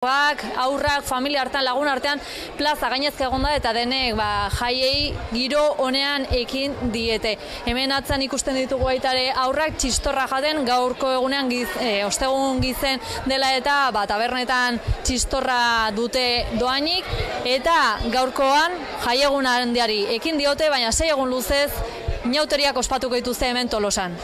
Aurrak, familia artean, lagun artean, plaza gainezka egon da eta denek jaiei giro honean ekin diete. Hemen atzan ikusten ditugu baitare aurrak txistorra jaten gaurko egunean ostegun gizen dela eta tabernetan txistorra dute doainik eta gaurkoan jaiegun handiari ekin diote, baina 6 egun luzez inauteriak ospatuko dituzte hemen Tolosan.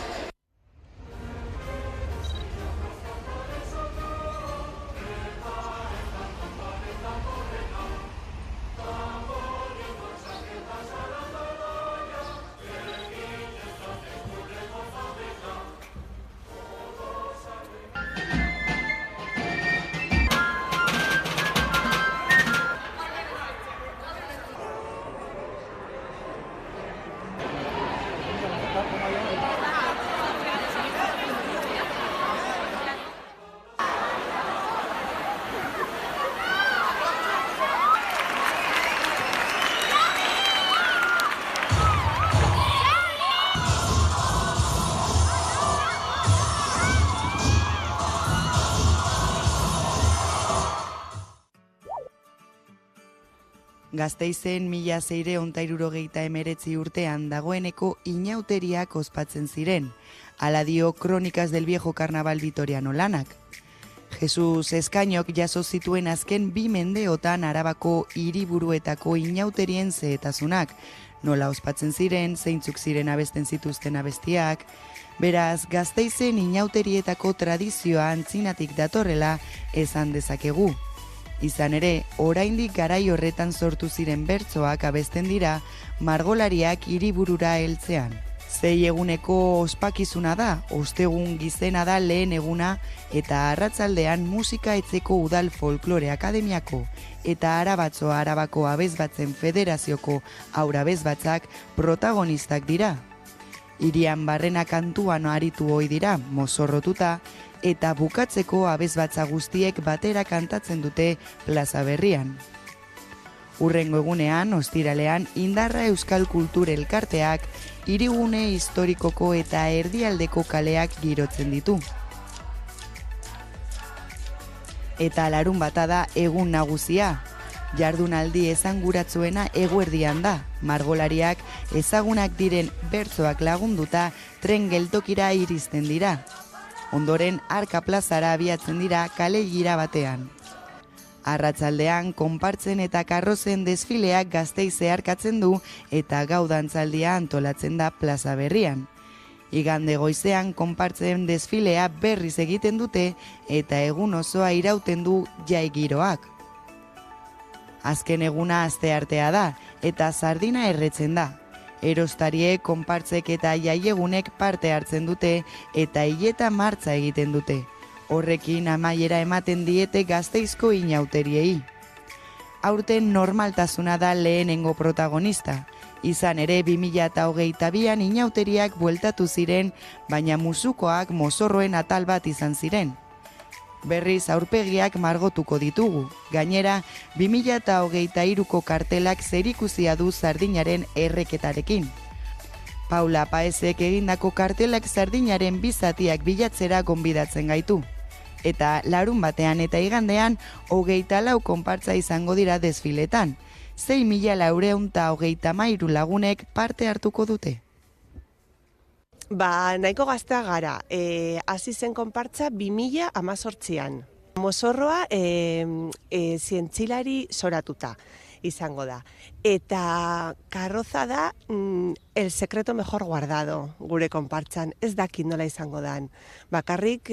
Gasteizen 1679 urtean dagoeneko inauteriak ospatzen ziren, hala dio Crónicas del Viejo Carnaval Vitoriano lanak. Jesus Eskainok jaso zituen azken 2 mendeotan Arabako hiriburuetako inauterien zehetasunak, nola ospatzen ziren, zeintzuk ziren abesten zituzten abestiak. Beraz, Gasteizen inauterietako tradizioa antzinatik datorrela esan dezakegu. Izan ere, oraindik garai horretan sortu ziren bertsoak abesten dira margolariak hiriburura heltzean. 6 eguneko ospakizuna da, ostegun gizena da lehen eguna eta arratsaldean musika etzeko udal folklore akademiako eta Arabako abesbatzen federazioko aurabesbatzak protagonistak dira. Hirian barrena kantuan aritu ohi dira, mozorrotuta, eta bukatzeko abesbatza guztiek batera kantatzen dute plaza berrian. Hurrengo egunean, ostiralean, Indarra Euskal Kultur Elkarteak hirigune historikoko eta erdialdeko kaleak girotzen ditu. Eta larunbata da egun nagusia. Jardunaldi esanguratsuena eguerdian da. Margolariak ezagunak diren bertsoak lagunduta tren geltokira iristen dira. Ondoren Arka plazara abiatzen dira kale gira batean. Arratsaldean konpartzen eta karrozen desfileak Gasteiz zeharkatzen du eta gau dantzaldia antolatzen da plaza berrian. Igande goizean konpartzen desfilea berriz egiten dute eta egun osoa irauten du jai giroak. Azken eguna asteartea da eta sardina erretzen da. Erostariek, konpartzek eta jaiegunek parte hartzen dute eta hileta martza egiten dute. Horrekin amaiera ematen diete Gasteizko inauteriei. Aurten normaltasuna da lehenengo protagonista. Izan ere 2022an inauteriak bueltatu ziren, baina musukoak mozorroen atal bat izan ziren. Berriz aurpegiak margotuko ditugu. Gainera, 2023ko kartelak zerikusia du sardinaren erreketarekin. Paula Paezek egindako kartelak sardinaren 2 zatiak bilatzera gonbidatzen gaitu. Eta larunbatean eta igandean 24 konpartza izango dira desfiletan. 6.433 lagunek parte hartuko dute. Nahiko gaztea gara, hasi zen konpartza 2018an. Mozorroa zientzilari soratuta izango da. Eta karroza da el secreto mejor guardado gure konpartzan, ez dakit nola izango dan. Bakarrik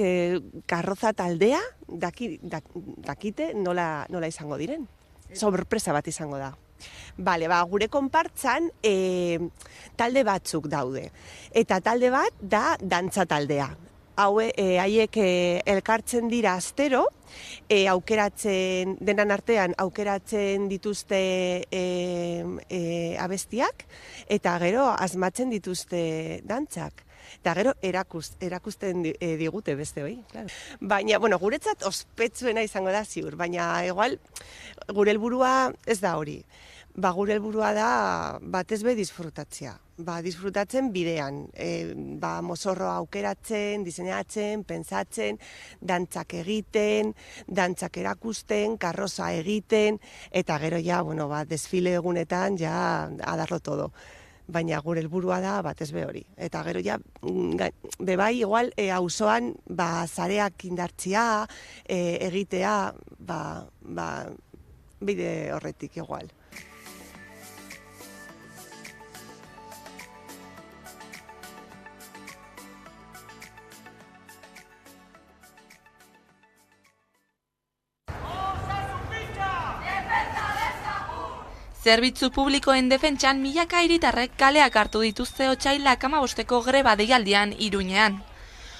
karroza taldea dakite nola izango diren. Sorpresa bat izango da. Gure konpartzan talde batzuk daude. Eta talde bat da dantza taldea. Haiek elkartzen dira astero, denan artean aukeratzen dituzte abestiak, eta gero asmatzen dituzte dantzak. Eta gero erakusten digute beste hori. Baina, guretzat ospetsuena izango da ziur, baina igual gure helburua ez da hori. gure helburua da batez be disfrutatzea. Disfrutatzen bidean, mozorro aukeratzen, diseinatzen, pentsatzen, dantzak egiten, dantzak erakusten, karroza egiten, eta gero desfile egunetan adarlo todo. Baina gure helburua da batez be hori. Eta gero bebai, igual, auzoan zareak indartzia, egitea, bide horretik igual. Zerbitzu publikoen defentsan milaka hiritarrek kaleak hartu dituzte otsailak 15ko greba deialdian Iruñean.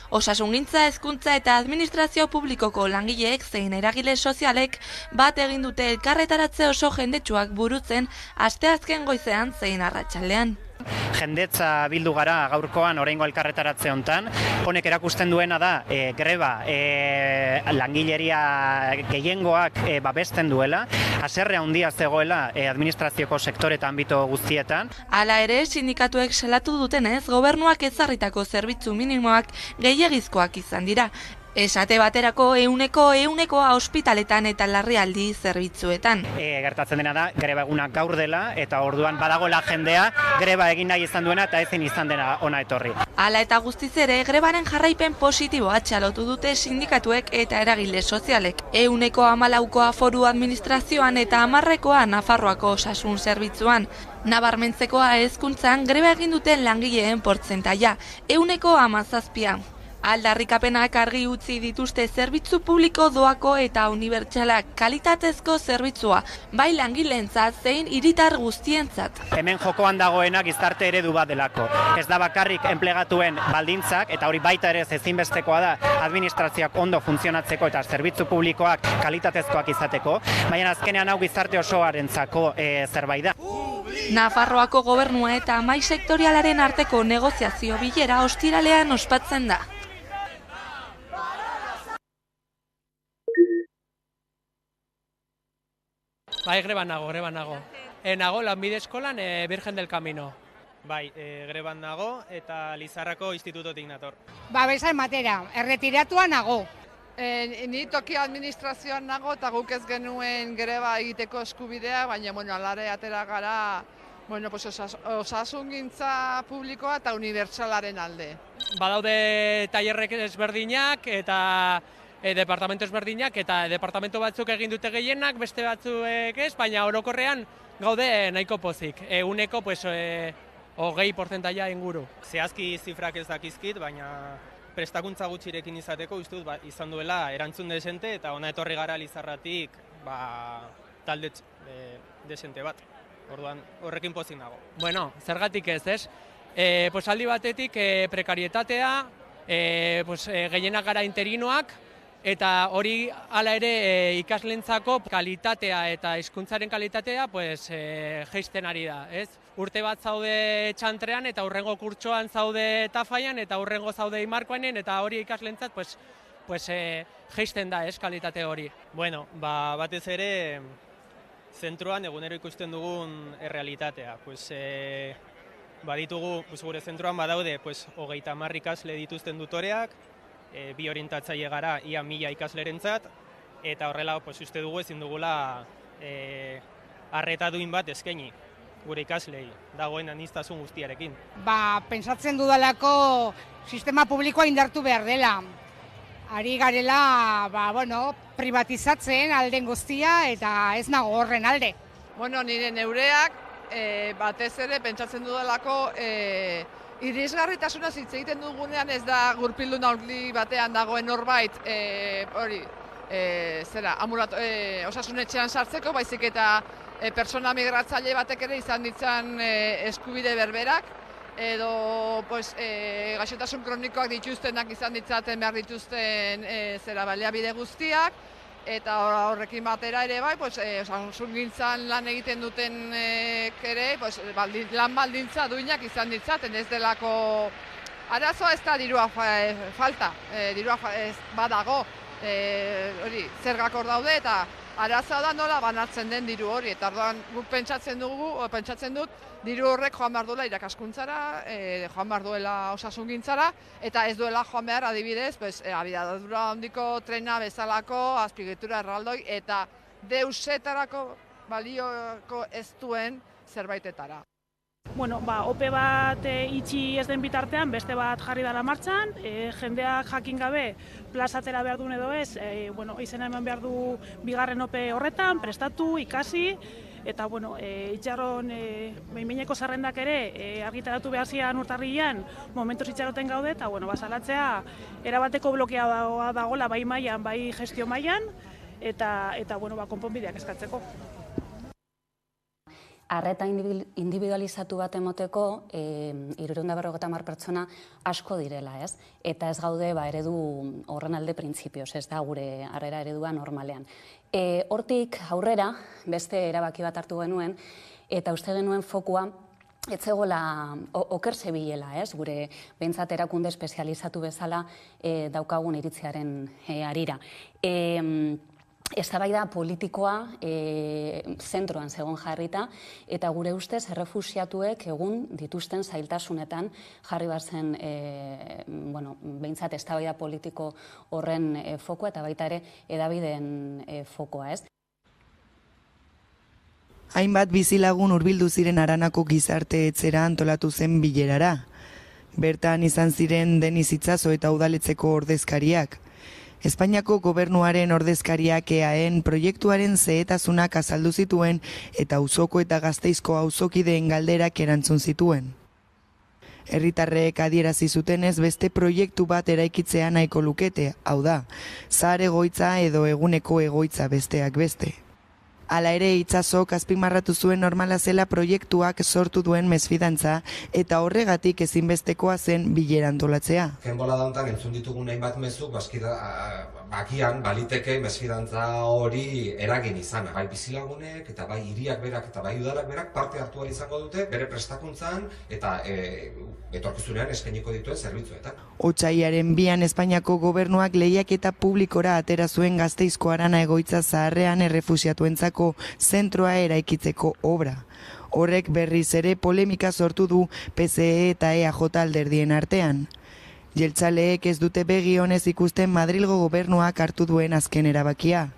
Osasungintza, hezkuntza eta administrazio publikoko langileek zein eragile sozialek bat egin dute elkarretaratze oso jendetsuak burutzen asteazken goizean zein arratsaldean. Jendetza bildu gara gaurkoan oraingo elkarretaratze hontan. Honek erakusten duena da greba langileria gehiengoak babesten duela, haserre handia zegoela administrazioko sektore eta anbito guztietan. Hala ere, sindikatuek salatu dutenez, gobernuak ezarritako zerbitzu minimoak gehiegizkoak izan dira. Esate baterako 100%koa ospitaletan eta larrialdi zerbitzuetan. Gertatzen dena da, greba egunak gaur dela, eta orduan badagoela jendea greba egin nahi izan duena eta ezin izan dena ona etorri. Hala eta guztiz ere, grebaren jarraipen positiboa txalotu dute sindikatuek eta eragile sozialek. 114koa foru administrazioan eta 10koa Nafarroako osasun zerbitzuan. Nabarmentzekoa hezkuntzan greba egin duten langileen portzentaia, 117. Aldarrikapenak argi utzi dituzte zerbitzu publiko doako eta unibertsalak kalitatezko zerbitzua, bai langileentzat zein hiritar guztientzat. Hemen jokoan dagoena gizarte eredu bat delako. Ez da bakarrik enplegatuen baldintzak, eta hori baita ere ezinbestekoa da administrazioak ondo funtzionatzeko eta zerbitzu publikoak kalitatezkoak izateko, baina azkenean hau gizarte osoarentzako zerbait da. Nafarroako gobernua eta mahai sektorialaren arteko negoziazio bilera ostiralean ospatzen da. Bai, greban nago. Nago lanbide eskolan Virgen del Camino. Bai, greban nago eta Lizarrako institutotik nator. Bezain matera, erretiratuan nago. Ni toki administrazioan nago eta guk ez genuen greba egiteko eskubidea, baina alare atera gara osasungintza publikoa eta unibertsalaren alde. Badaude tailerrek ezberdinak eta departamento ezberdinak eta departamento batzuk egin dute gehienak, beste batzuek ez, baina orokorrean gaude nahiko pozik. 20% inguru. Zehazki zifrak ez dakizkit, baina prestakuntza gutxirekin izateko uste dut izan duela erantzun desente eta ona etorri gara Lizarratik talde desente bat. Orduan horrekin pozik nago. Bueno, zergatik ez? Aldi batetik prekarietatea, gehienak gara interinoak, eta hori hala ere ikaslentzako kalitatea eta hizkuntzaren kalitatea jaisten ari da, ez? Urte bat zaude txantrean eta hurrengo kurtsoan zaude tafaian eta hurrengo zaude imarkoanen eta hori ikaslentzat jaisten da, ez, kalitate hori. Bueno, batez ere zentroan egunero ikusten dugun errealitatea. Baditugu gure zentroan badaude 30 ikasle dituzten tutoreak, bi orientatzaile gara ia 1000 ikaslerentzat, eta horrela uste dugu ezin dugula arreta duin bat eskaini gure ikaslei dagoen aniztasun guztiarekin. Pentsatzen dudalako sistema publikoa indartu behar dela. Ari garela, privatizatzen alden guztia eta ez nago horren alde. Nire neureak batez ere pentsatzen dudalako irisgarritasunaz hitz egiten dugunean ez da gurpildun aurli batean dagoen norbait osasunetxean sartzeko, baizik eta pertsona migratzaile batek ere izan ditzan eskubide berberak, edo gaixotasun kronikoak dituztenak izan ditzaten behar dituzten baliabide guztiak, eta horrekin batera ere osasungintzan lan egiten duten ere lan baldintza duinak izan ditzaten, ez delako arazoa ez da dirua falta, dirua badago, zergak hor daude eta Arazoa da nola banatzen den diru hori, eta orduan guk pentsatzen dut, diru horrek joan behar duela irakaskuntzara, joan behar duela osasungintzara, eta ez duela joan behar adibidez, abiadura handiko trena bezalako, azpiegitura erraldoi, eta deusetarako balioko ez duen zerbaitetara. Bueno, ope bat itxi ez den bitartean, beste bat jarri dela martxan, jendeak jakin gabe plazatera behar duen edo ez, izena eman behar du bigarren ope horretan, prestatu, ikasi, eta itxarron behin-behineko zerrendak ere argitaratu behar zian urtarrilean, momentuz itxaroten gaude, eta basalatzea erabateko blokea dagoela bai mailan, bai gestio mailan, eta konponbideak eskatzeko. Arreta individualizatu bat emoteko, 350 pertsona asko direla, ez? Eta ez gaude eredu horren alde printzipioz, ez da gure harrera eredua normalean. Hortik aurrera, beste erabaki bat hartu genuen, eta uste genuen fokua, ez zegoela oker zebilela, ez? Gure behintzat erakunde espezializatu bezala daukagun iritziaren harira. Eztabaida politikoa zentroan zegoen jarrita, eta gure ustez errefuxiatuek egun dituzten zailtasunetan jarri bazen behintzat eztabaida politiko horren fokoa eta baita ere hedabideen fokoa, ez? Hainbat bizilagun hurbildu ziren Aranako gizarte etzera antolatu zen bilerara. Bertan izan ziren Deniz Itsaso eta Udaletzeko ordezkariak. Espainiako gobernuaren ordezkariak EAen proiektuaren zehetasunak azaldu zituen eta auzoko eta Gasteizko auzokideen galderak erantzun zituen. Herritarrek adierazi zutenez beste proiektu bat eraikitzea nahiko lukete, hau da, zahar egoitza edo eguneko egoitza besteak beste. Hala ere, Itsasok azpimarratu zuen normala zela proiektuak sortu duen mesfidantza eta horregatik ezinbestekoa zen bilera antolatzea. Denbora dauntan entzun ditugun hainbat mezu, bakian baliteke mesfidantza hori eragin izana. Bai bizilagunek eta bai hiriak berak eta bai udalak berak parte hartu ahal izango dute bere prestakuntzan eta etorkizunean eskainiko dituen zerbitzuetan. Otsailaren 2an Espainiako gobernuak lehiaketa publikora atera zuen Gasteizko Arana egoitza zaharrean errefuxiatuentzako zentroa eraikitzeko obra. Horrek berriz ere polemika sortu du PSE eta EAJ alderdien artean. Jeltzaleek ez dute begi onez ikusten Madrilgo gobernuak hartu duen azken erabakia.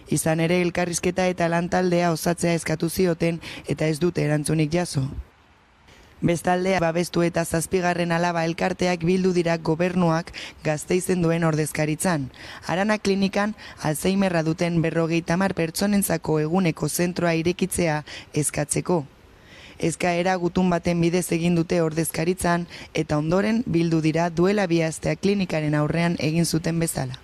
Izan ere elkarrizketa eta lantaldea osatzea eskatu zioten eta ez dute erantzunik jaso. Bestaldea babestu eta 7. alaba elkarteak bildu dira gobernuak Gasteizen duen ordezkaritzan. Arana klinikan Alzheimerra duten 50 pertsonentzako eguneko zentroa irekitzea eskatzeko. Eskaera gutun baten bidez egin dute ordezkaritzan eta ondoren bildu dira duela 2 astea klinikaren aurrean egin zuten bezala.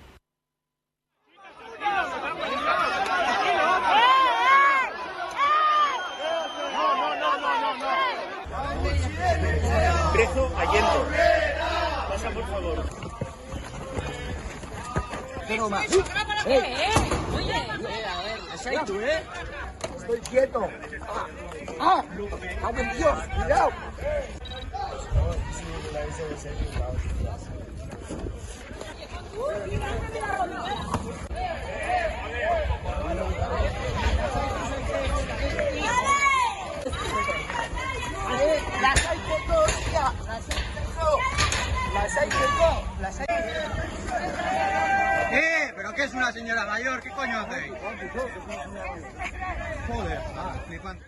Preso Allendo. Pasa, por favor. Pero más. Oye, a ver, aceito, Estoy quieto. ¡Ay, Dios! ¡Cuidado! ¿Pero qué es una señora mayor? ¿Qué coño hacéis? Joder, flipante.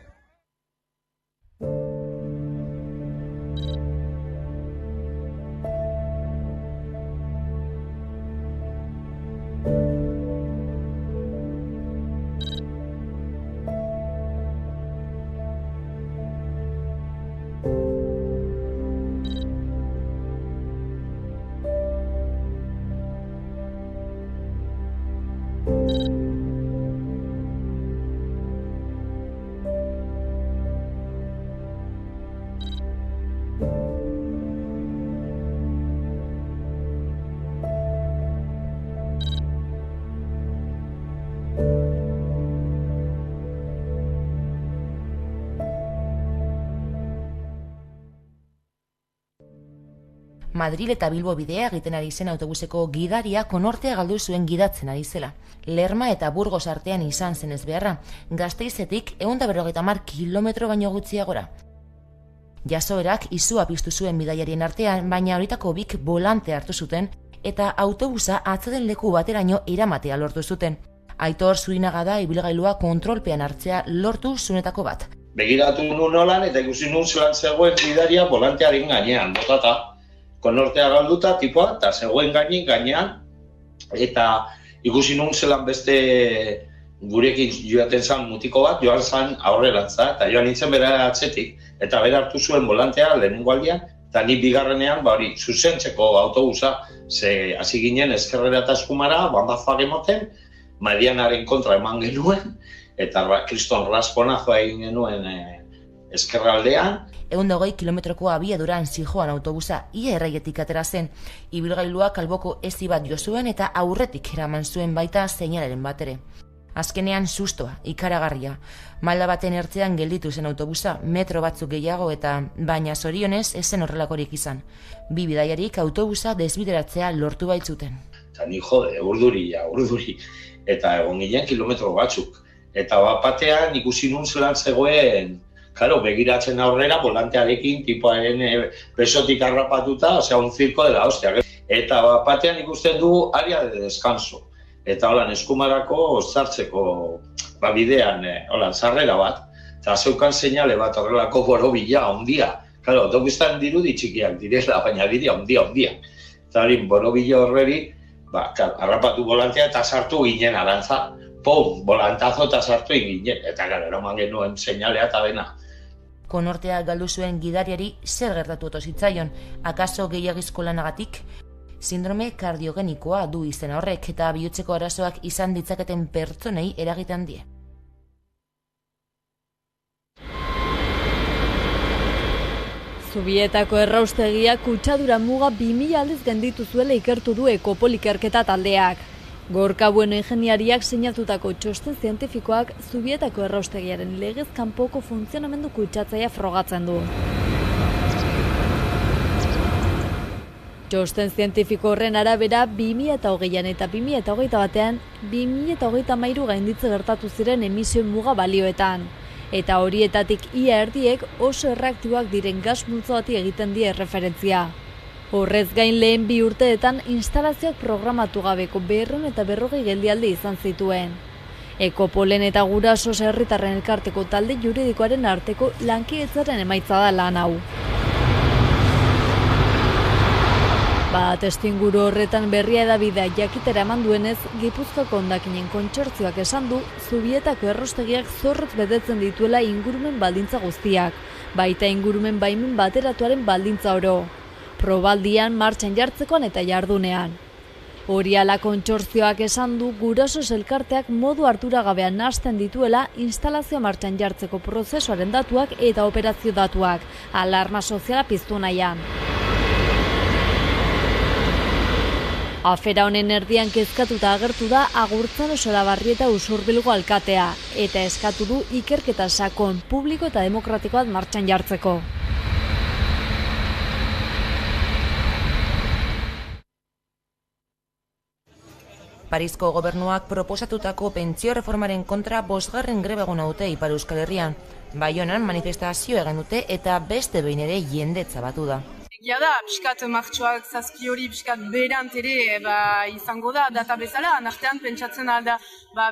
Madril eta Bilbo bidea egiten ari zen autobuseko gidaria konortea galdu zuen gidatzen ari zela. Lerma eta Burgos artean izan zenez beharra, Gasteizetik 150 kilometro baino gutxiagora. Jasoerak izua piztu zuen bidaiarien artean, baina horietako bik volante hartu zuten eta autobusa atzaden leku bateraino eramatea lortu zuten. Aitor Zurinaga da ibilgailua kontrolpean hartzea lortu zunetako bat. Begiratu nun nolan eta ikusi nun zelan zegoen gidaria volantearen gainean, botata. Konortea galduta tipoa eta zegoen gainean eta ikusi nun zelan beste gurekin joaten zan mutiko bat, joan zan aurrerantza eta joan nintzen bera atzetik eta bera hartu zuen volantea lehenengo aldian eta ni bigarrenean zuzentzeko autobusa ze hasi ginen ezkerrera eta eskumara, bandazoak emoten, Marianaren kontra eman genuen eta kriston rasponazoa egin genuen ezkerraldean. 120 kilometroko abiaduran zijoan autobusa ia erraietik atera zen. Ibilgailuak alboko ezi bat jo zuen eta aurretik eraman zuen baita seinalaren bat ere. Azkenean sustoa, ikaragarria. Malda baten ertzean gelditu zen autobusa, metro batzuk gehiago eta baina zorionez ez zen horrelakorik izan. Bi bidaiarik autobusa desbideratzea lortu baitzuten. Eta ni jode, urduri. Eta egon ginen kilometro batzuk. Eta batean ikusi nun zelan zegoen, begiratzen aurrera, volantearekin, tipoaren besotik harrapatuta, un zirko dela hostia. Eta batean ikusten du área de descanso. Eta holan eskumarako zartzeko bidean sarrera bat. Eta zeukan seinale bat horrelako borobila, ondia. Autobustan dirudi txikiak direla, baina dira ondia. Eta hori borobila horreri, harrapatu volantea eta sartu ginen arantza. Pum, volantazo eta sartu ginen. Eta eraman genuen seinalea eta dena. Konortea galdu zuen gidariari zer gertatu oto zitzaion, akaso gehiagizko lanagatik? Sindrome kardiogenikoa du izena horrek eta bihotzeko arazoak izan ditzaketen pertsonei eragiten die. Zubietako erraustegia kutsadura muga 2000 aldiz genditu zuela ikertu du Ekopol ikerketa taldeak. Gorka Bueno ingeniariak sinatutako txosten zientifikoak Zubietako erraustegiaren legez kanpoko funtzionamendu kutsatzaia frogatzen du. Txosten zientifiko horren arabera 2020an eta 2021an 2033 gainditze gertatu ziren emisio muga balioetan. Eta horietatik ia erdiek oso erreaktiboak diren gas multzo bati egiten die erreferentzia. Horrez gain lehen 2 urteetan instalazioak programatu gabeko 240 geldialdi izan zituen. Ekopolen eta Gurasos herritarren elkarteko talde juridikoaren arteko lankidetzaren emaitza da lan hau. Testuinguru horretan Berria Hedabidea jakitera eman duenez, Gipuzkoako hondakinen kontsortzioak esan du Zubietako erraustegiak zorrotz betetzen dituela ingurumen baldintza guztiak, baita ingurumen baimen bateratuaren baldintza oro. Probaldian, martxan jartzekoan eta jardunean. Hori ala kontsortzioak esan du Gurasos elkarteak modu harturagabean nahasten dituela instalazioa martxan jartzeko prozesuaren datuak eta operazio datuak, alarma soziala piztu nahian. Afera honen erdian kezkatuta agertu da Agurtzano Solabarrieta Usurbilgo alkatea eta eskatu du ikerketa sakon, publiko eta demokratiko bat martxan jartzeko. Parisko gobernuak proposatutako pentsio reformaren kontra 5. greba eguna dute Ipar Euskal Herrian. Baionan manifestazio egin dute eta beste behin ere jendetza batu da. Egia da, piskat martxoak 7 hori piskat berant ere izango da, data bezala, nartean pentsatzen alda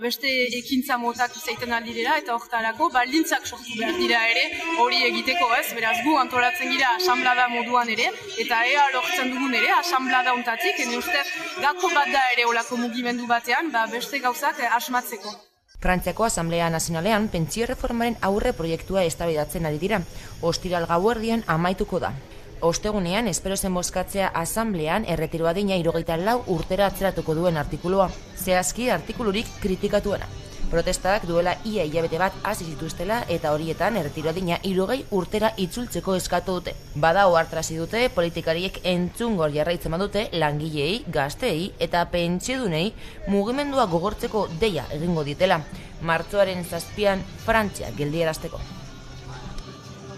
beste ekintza motak izaiten aldirela eta horretarako baldintzak sortu behar dira ere hori egiteko ez, beraz gu antolatzen gira asamblada moduan ere eta ea lortzen dugun ere asamblada ontatik, ene ustez gako bat da ere olako mugimendu batean beste gauzak asmatzeko. Frantziako Asamblea Nazionalean pentsio reformaren aurre proiektua eztabaidatzen ari dira, ostiral gauerdian amaituko da. Ostegunean, espero zen bozkatzea asamblean erretiro adina 74 urtera atzeratuko duen artikulua. Zehazki artikulurik kritikatuena. Protestak duela ia hilabete bat hasi zituztela eta horietan erretiro adina 60 urtera itzultzeko eskatu dute. Bada ohartarazi dute politikariek entzungor jarraitzen badute langileei, gazteei eta pentsiodunei mugimendua gogortzeko deia egingo ditela. Martxoaren 7an Frantzia geldiarazteko.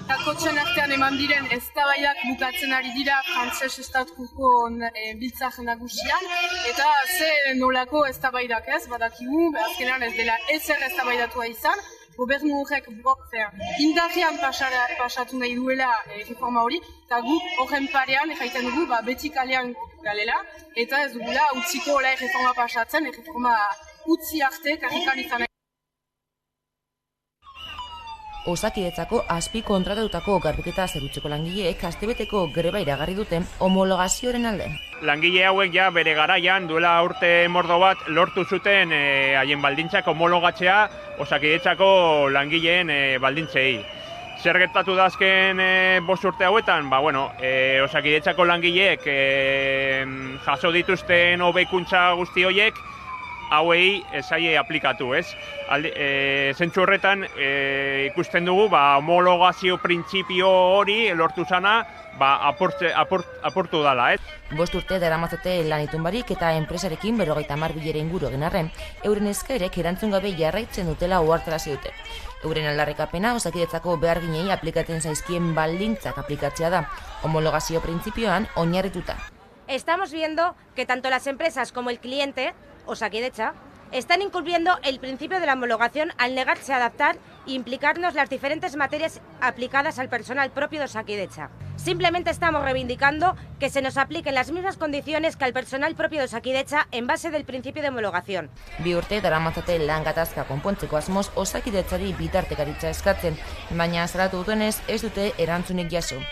eta kotxen artean eman diren eztabaidak bukatzen ari dira Frantses Estatuko biltzar nagusian, eta ze nolako eztabaidak ez, badakigu, azkenean ez dela ezer eztabaidatua izan, gobernu horrek indarrean pasatu nahi duela reforma hori, eta guk horren parean erraiten dugu beti kalean galela, eta ez dugula utziko reforma pasatzen, reforma utzi arte karrikan izan. Osakidetzako azpi kontratatutako garbiketa zerbitzuko langileek astebeteko greba iragarri duten homologazioaren alde. Langile hauek ja bere garaian duela urte mordo bat lortu zuten haien baldintzak homologatzea Osakidetzako langileen baldintzei. Zer gertatu da azken 5 urte hauetan? Osakidetzako langileek jaso dituzten hobekuntza guzti horiek hauei esaie aplikatu, ez? Zentzu horretan ikusten dugu homologazio printzipio hori lortu zana aportu dala, ez? 5 urte daramatzate lan itunbarik eta enpresarekin 50 bilera inguru egin arren, euren eskaerek erantzun gabe jarraitzen dutela ohartarazi dute. Euren aldarrikapena Osakidetzako beharginei aplikatzen zaizkien baldintzak aplikatzea da, homologazio printzipioan oinarrituta. Estamos viendo que tanto las empresas como el cliente, Osakidetza, están incumpliendo el principio de la homologación al negarse a adaptar e implicarnos las diferentes materias aplicadas al personal propio de Osakidetza. Simplemente estamos reivindicando que se nos apliquen las mismas condiciones que al personal propio de Osakidetza en base del principio de homologación. 2 urte daramatzate lan gatazka konpontzeko asmoz Osakidetzari bitartekaritza eskatzen, baina salatu dutenez ez dute erantzunik jaso.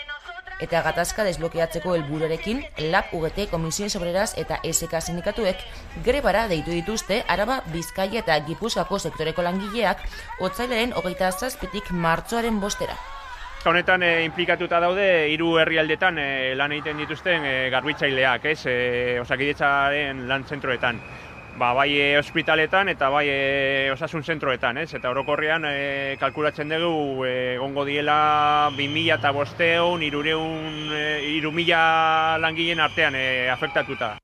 Eta gatazka desblokeatzeko helburuarekin, LAB, UGT, Comisiones Obreras eta SK sindikatuek grebara deitu dituzte Araba, Bizkaia eta Gipuzkoako sektoreko langileak otsailaren 27tik martxoaren 5-era. Honetan inplikatuta daude 3 herrialdetan lan egiten dituzten garbitzaileak, ez? Osakidetzaren lan zentroetan. Bai ospitaletan eta bai osasun zentroetan, ez? Eta orokorrean kalkulatzen dugu egongo diela 2500, 3000 langileen artean afektatuta.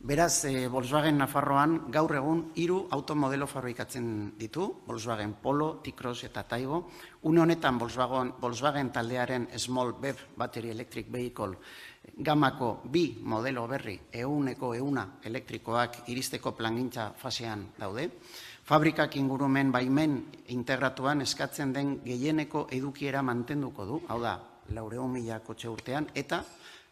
Beraz, Volkswagen Nafarroan gaur egun 3 automodelo fabrikatzen ditu, Volkswagen Polo, T-Cross eta Taigo. Une honetan Volkswagen taldearen Small BEV Battery Electric Vehicle gamako 2 modelo berri 100% elektrikoak iristeko plangintza fasean daude. Fabrikak ingurumen baimen integratuan eskatzen den gehieneko edukiera mantenduko du, hau da, 400.000 kotxe urtean eta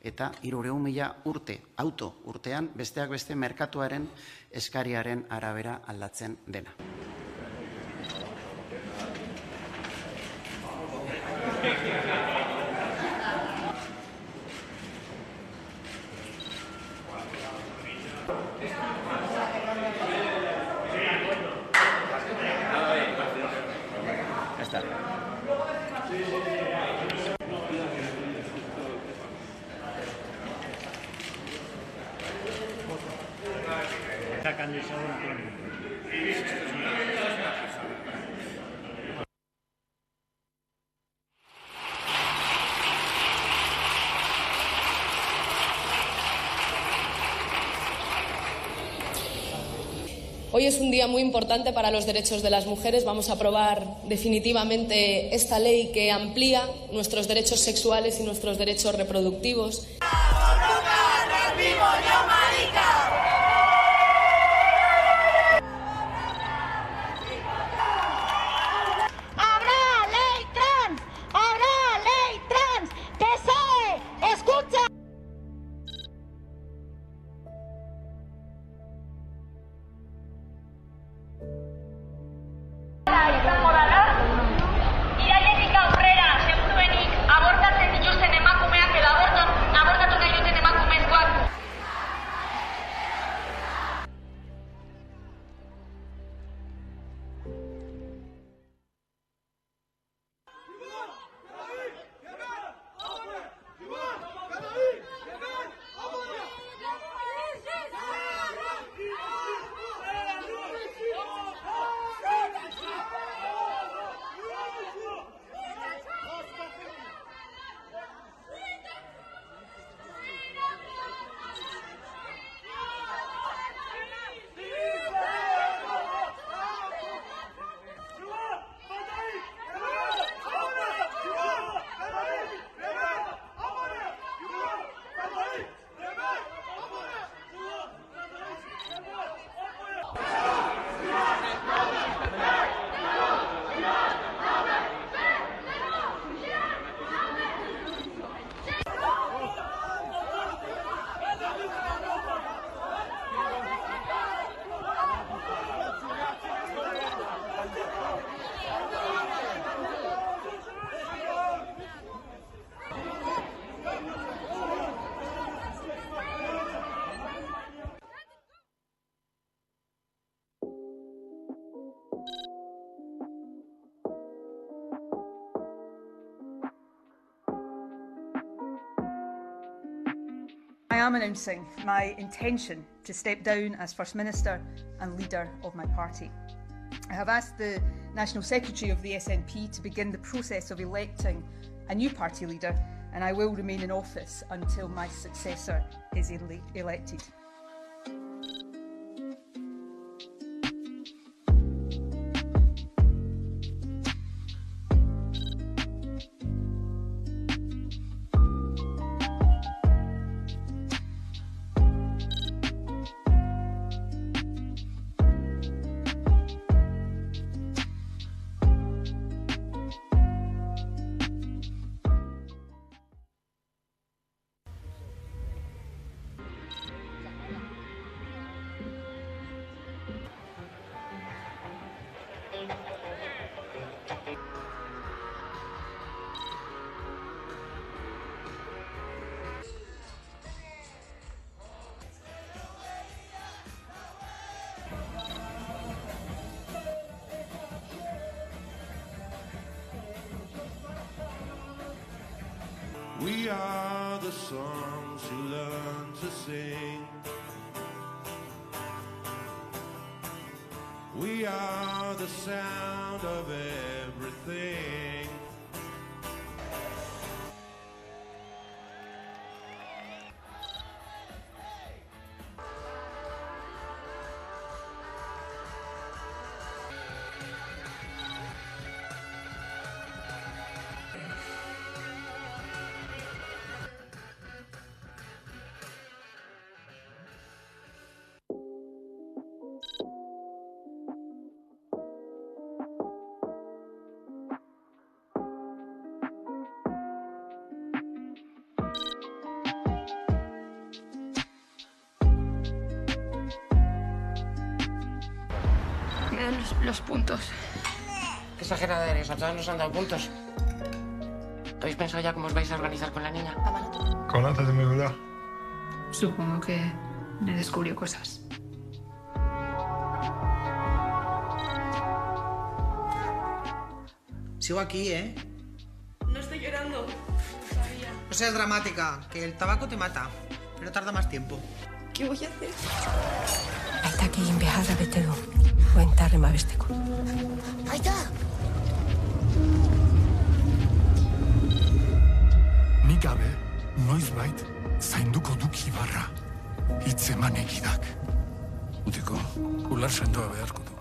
300.000 auto urtean, besteak beste merkatuaren eskariaren arabera aldatzen dena. Hoy es un día muy importante para los derechos de las mujeres. Vamos a aprobar definitivamente esta ley que amplía nuestros derechos sexuales y nuestros derechos reproductivos. Irailetik aurrera, seguruenik, abortatzen dituzten emakumeak edo abortatu I am announcing my intention to step down as First Minister and leader of my party. I have asked the National Secretary of the SNP to begin the process of electing a new party leader, and I will remain in office until my successor is elected. We are the songs you learn to sing. We are the sound of everything. Me dan los puntos. Qué exagerada eres, a todos nos han dado puntos. ¿Habéis pensado ya cómo os vais a organizar con la niña? ¿Conoces mi verdad? Supongo que me descubrió cosas. Sigo aquí, ¿eh? No estoy llorando. No seas dramática, que el tabaco te mata, pero tarda más tiempo. ¿Qué voy a hacer? Aitakein beharra bete du, buentarren babesteko. Aita! Nik gabe, noizbait, zainduko duk Ibarra. Hitz eman egidak. Uteko, ular sendoa beharko du.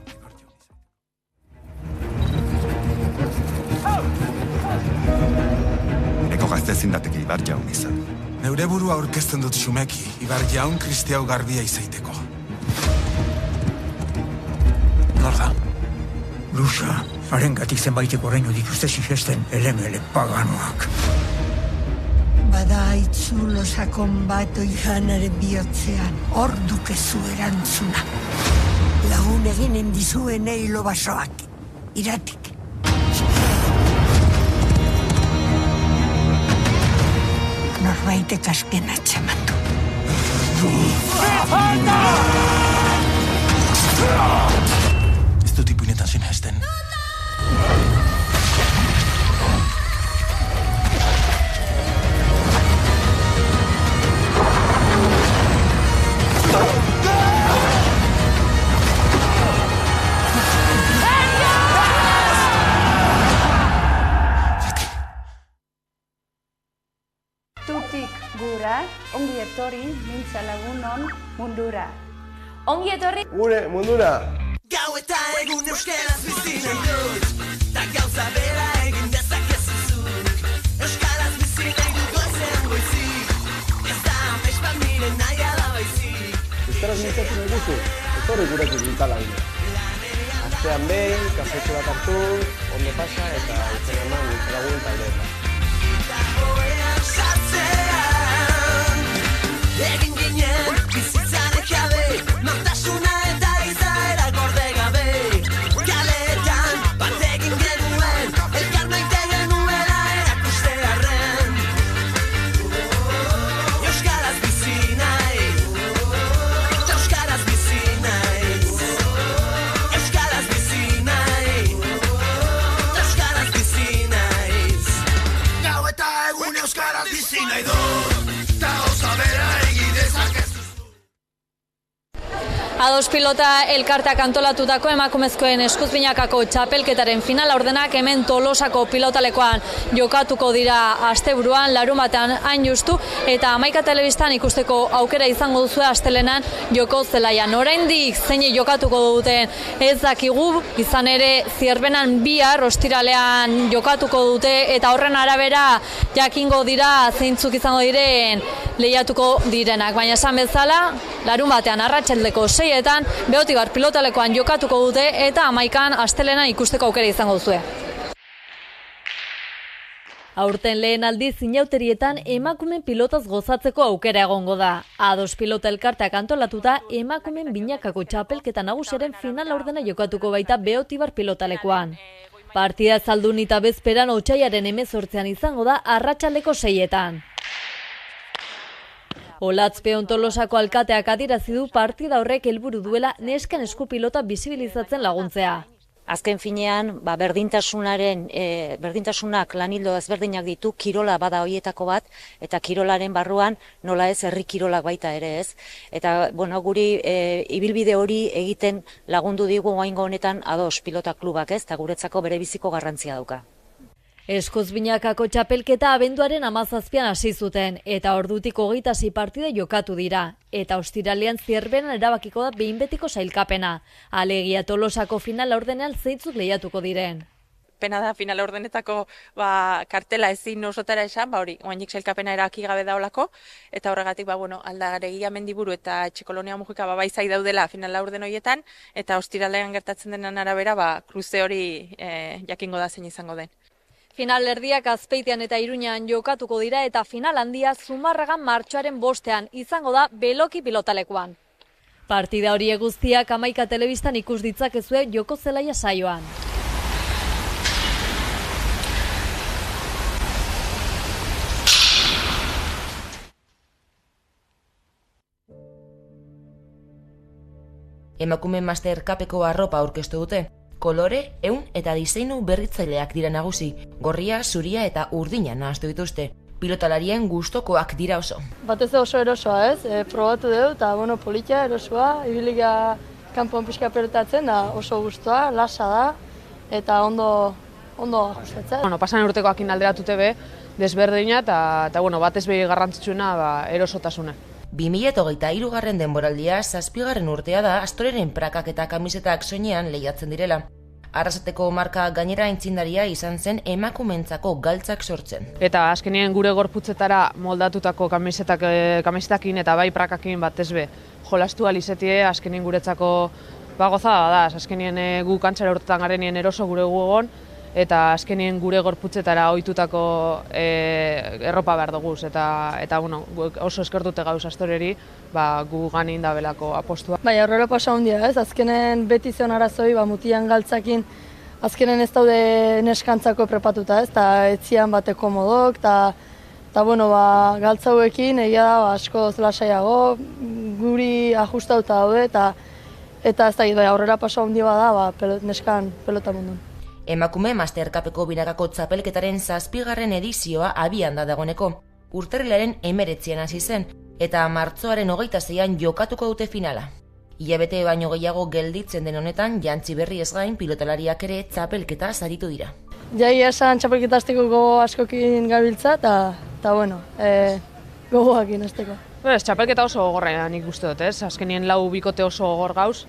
Eko gazte zindateke Ibar jaun izan. Neure burua aurkezten dut xumeki, Ibar jaun kristiau garbia izaiteko. Nor da? Lusa, harengatik zenbaiteko oraino dituzte sigesten elemele paganoak. Bada haitzulo sakon bat oijanaren bihotzean, hor dukezu erantzuna. Lagun eginen dizuen eilo basoak, iratik. Norbaitek azken atxamatu. Ez dut ipuinetan sinesten. Tutik gura, ongi etorri mintza lagunon mundura. Ongi etorri gure mundura. Gau eta egun euskaraz bizi nahi dut, ta gauza bera egin dezakezu zuk. Euskaraz bizi nahi dut goizean goizik, ez da amespan nire nahi ala baizik. Euskaraz mintzatu nahi duzu, etorri gurekin gintalan. Astean behin, kafetxo bat hartu, ondo pasa eta izen eman lagun taldeetan. Egin ginen, bizitzaren jabe, nortasuna eta izaera gorde gabe. Kaletan, bat egin genuen, elkar maite genuela erakustearren. Euskaraz bizi nahi, euskaraz bizi naiz. Euskaraz bizi nahi, euskaraz bizi naiz. Gau eta egun euskaraz bizi nahi du. Ados Pilota elkarteak antolatutako emakumezkoen eskuzbinakako txapelketaren final laurdenak hemen Tolosako pilotalekoan jokatuko dira asteburuan, larunbatean hain justu, eta Hamaika Telebistan ikusteko aukera izango duzue astelenan joko zelaian. Oraindik zeini jokatuko duten ez dakigu, izan ere Zierbenan bihar ostiralean jokatuko dute, eta horren arabera jakingo dira zeintzuk izango diren lehiatuko direnak. Baina esan bezala, larunbatean arratsaldeko 6etan Beotibar pilotalekoan jokatuko dute eta 11an astelenan ikusteko aukera izango duzue. Aurten lehen aldiz inauterietan emakumen pilotaz gozatzeko aukera egongo da. Ados Pilota elkarteak antolatuta emakumen binakako txapelketa nagusiaren final laurdena jokatuko baita Beotibar pilotalekoan. Partida zaldun eta bezperan otsaiaren 18an izango da arratsaldeko 6etan. Olatzpeon Tolosako alkateak adierazi du partida horrek helburu duela nesken eskupilota bisibilizatzen laguntzea. Azken finean, berdintasunak lanildo ezberdinak ditu, kirola bada horietako bat, eta kirolaren barruan nola ez herri kirolak baita ere ez. Eta guri ibilbide hori egiten lagundu digu oraingo honetan Ados Pilota klubak ez, eta guretzako bere biziko garrantzia dauka. Eskuzbinakako txapelketa abenduaren 17an hasi zuten, eta ordutik 26 partida jokatu dira. Eta ostiralean Zierbenan erabakiko da behin betiko sailkapena. Alegia Tolosako final laurdenean zeintzuk lehiatuko diren. Pena da final laurdenetako kartela ezin osotara esan, hori, oainik sailkapena erabaki gabe daolako, eta horregatik, Aldaregia Mendiburu eta Etxekolonia Mujika bai zai daudela final laurden horietan, eta ostiralean gertatzen denen arabera, kruze hori jakingo da zein izango den. Final erdiak Azpeitian eta Iruñan jokatuko dira eta final handia Zumarragan martxoaren 5ean izango da Beloki pilotalekoan. Partida horiek guztiak Hamaika Telebistan ikus ditzakezue joko zelaia saioan. Emakume Master Cupeko arropa aurkeztu dute. Kolore, ehun eta diseinu berritzaileak dira nagusi. Gorria, zuria eta urdina nahastu dituzte. Pilotalarien gustokoak dira oso. Batez oso erosoa ez, probatu dugu eta politia erosoa, ibiliga kanpoan pixka pelotatzen da oso gustoa, lasa da eta ondo ajustatzen. Pasan urtekoakin alderatute be, desberdina eta batez behi garrantzitsuna erosotasuna. 2023 denboraldia 7. urtea da Astoreren prakak eta kamisetak soinean lehiatzen direla. Arrasateko marka gainera aitzindaria izan zen emakumentzako galtzak sortzen. Eta azkenien gure gorputzetara moldatutako kamisetakin eta bai prakakin batez be jolastu alizetie azkenien guretzako gozada da. Azkenien gu kantzara urtetan garenien eroso gure gugon, eta azkenien gure gorputzetara ohitutako erropa behar duguz. Eta oso eskertute gauz Astoreri gu ganin da belako apostua. Bai, aurrera pasa hundia ez, azkenen beti zion arazoi, mutian galtzakin, azkenen ez daude neskantzako prepatuta ez, eta etzian bateko modok, eta galtzauekin egia da asko lasaiago, guri ajustauta daude, eta ez da, aurrera pasa hundia bada neskan pelota mundun. Emakume Master Cupeko binakako txapelketaren 7. edizioa abian da dagoeneko. Urtarrilaren 19an hasi zen, eta martxoaren 26an jokatuko dute finala. Ilabete baino gehiago gelditzen den honetan, jantzi berri ez gain pilotalariak ere txapelketa saritu dira. Jai esan txapelketa azteko gogo askokin gabiltza, eta gogoakin azteko. Txapelketa oso gogorrean nik uste dut, ez? Azkenien 4 bikote oso gogor gauz,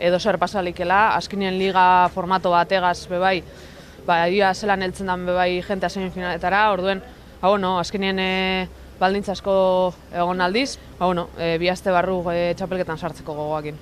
edo zer pasalikela, azkenien liga formato bategaz bebai, ia zelan heltzen dan bebai jentea semifinaletara, orduen, azkenien baldintza asko egon aldiz, bi aste barru txapelketan sartzeko gogoakin.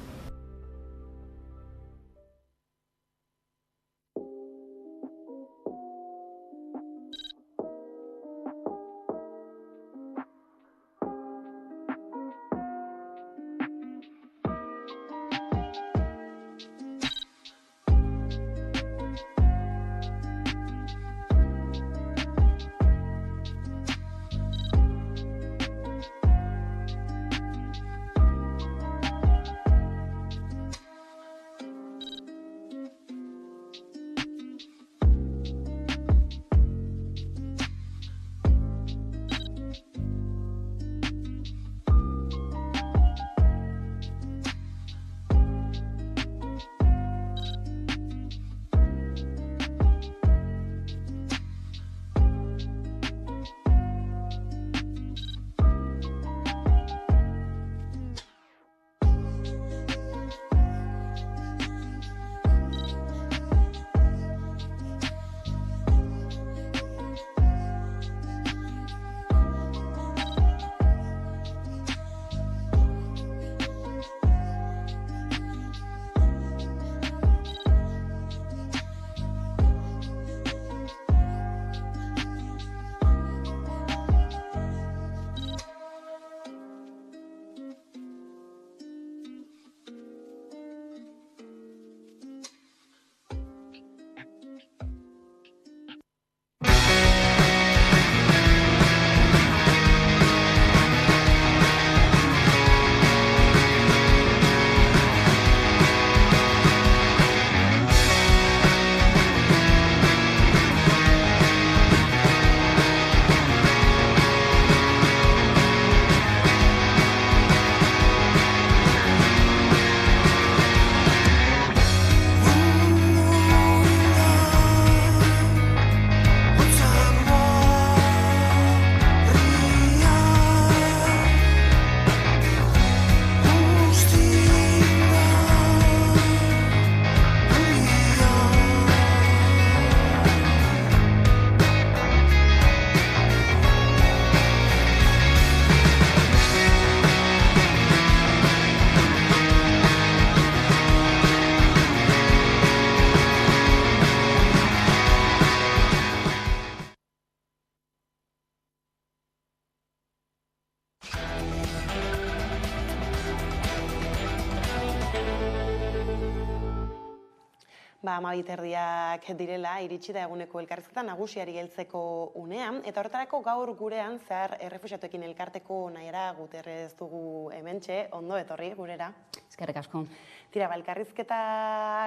12:30 direla iritsi da eguneko elkarrizketa nagusiari heltzeko unean, eta horretarako gaur gurean zehar errefuxiatuekin elkarteko Naiara Guterres dugu hementxe, ondo etorri gurera. Eskerrik asko. Tira, elkarrizketa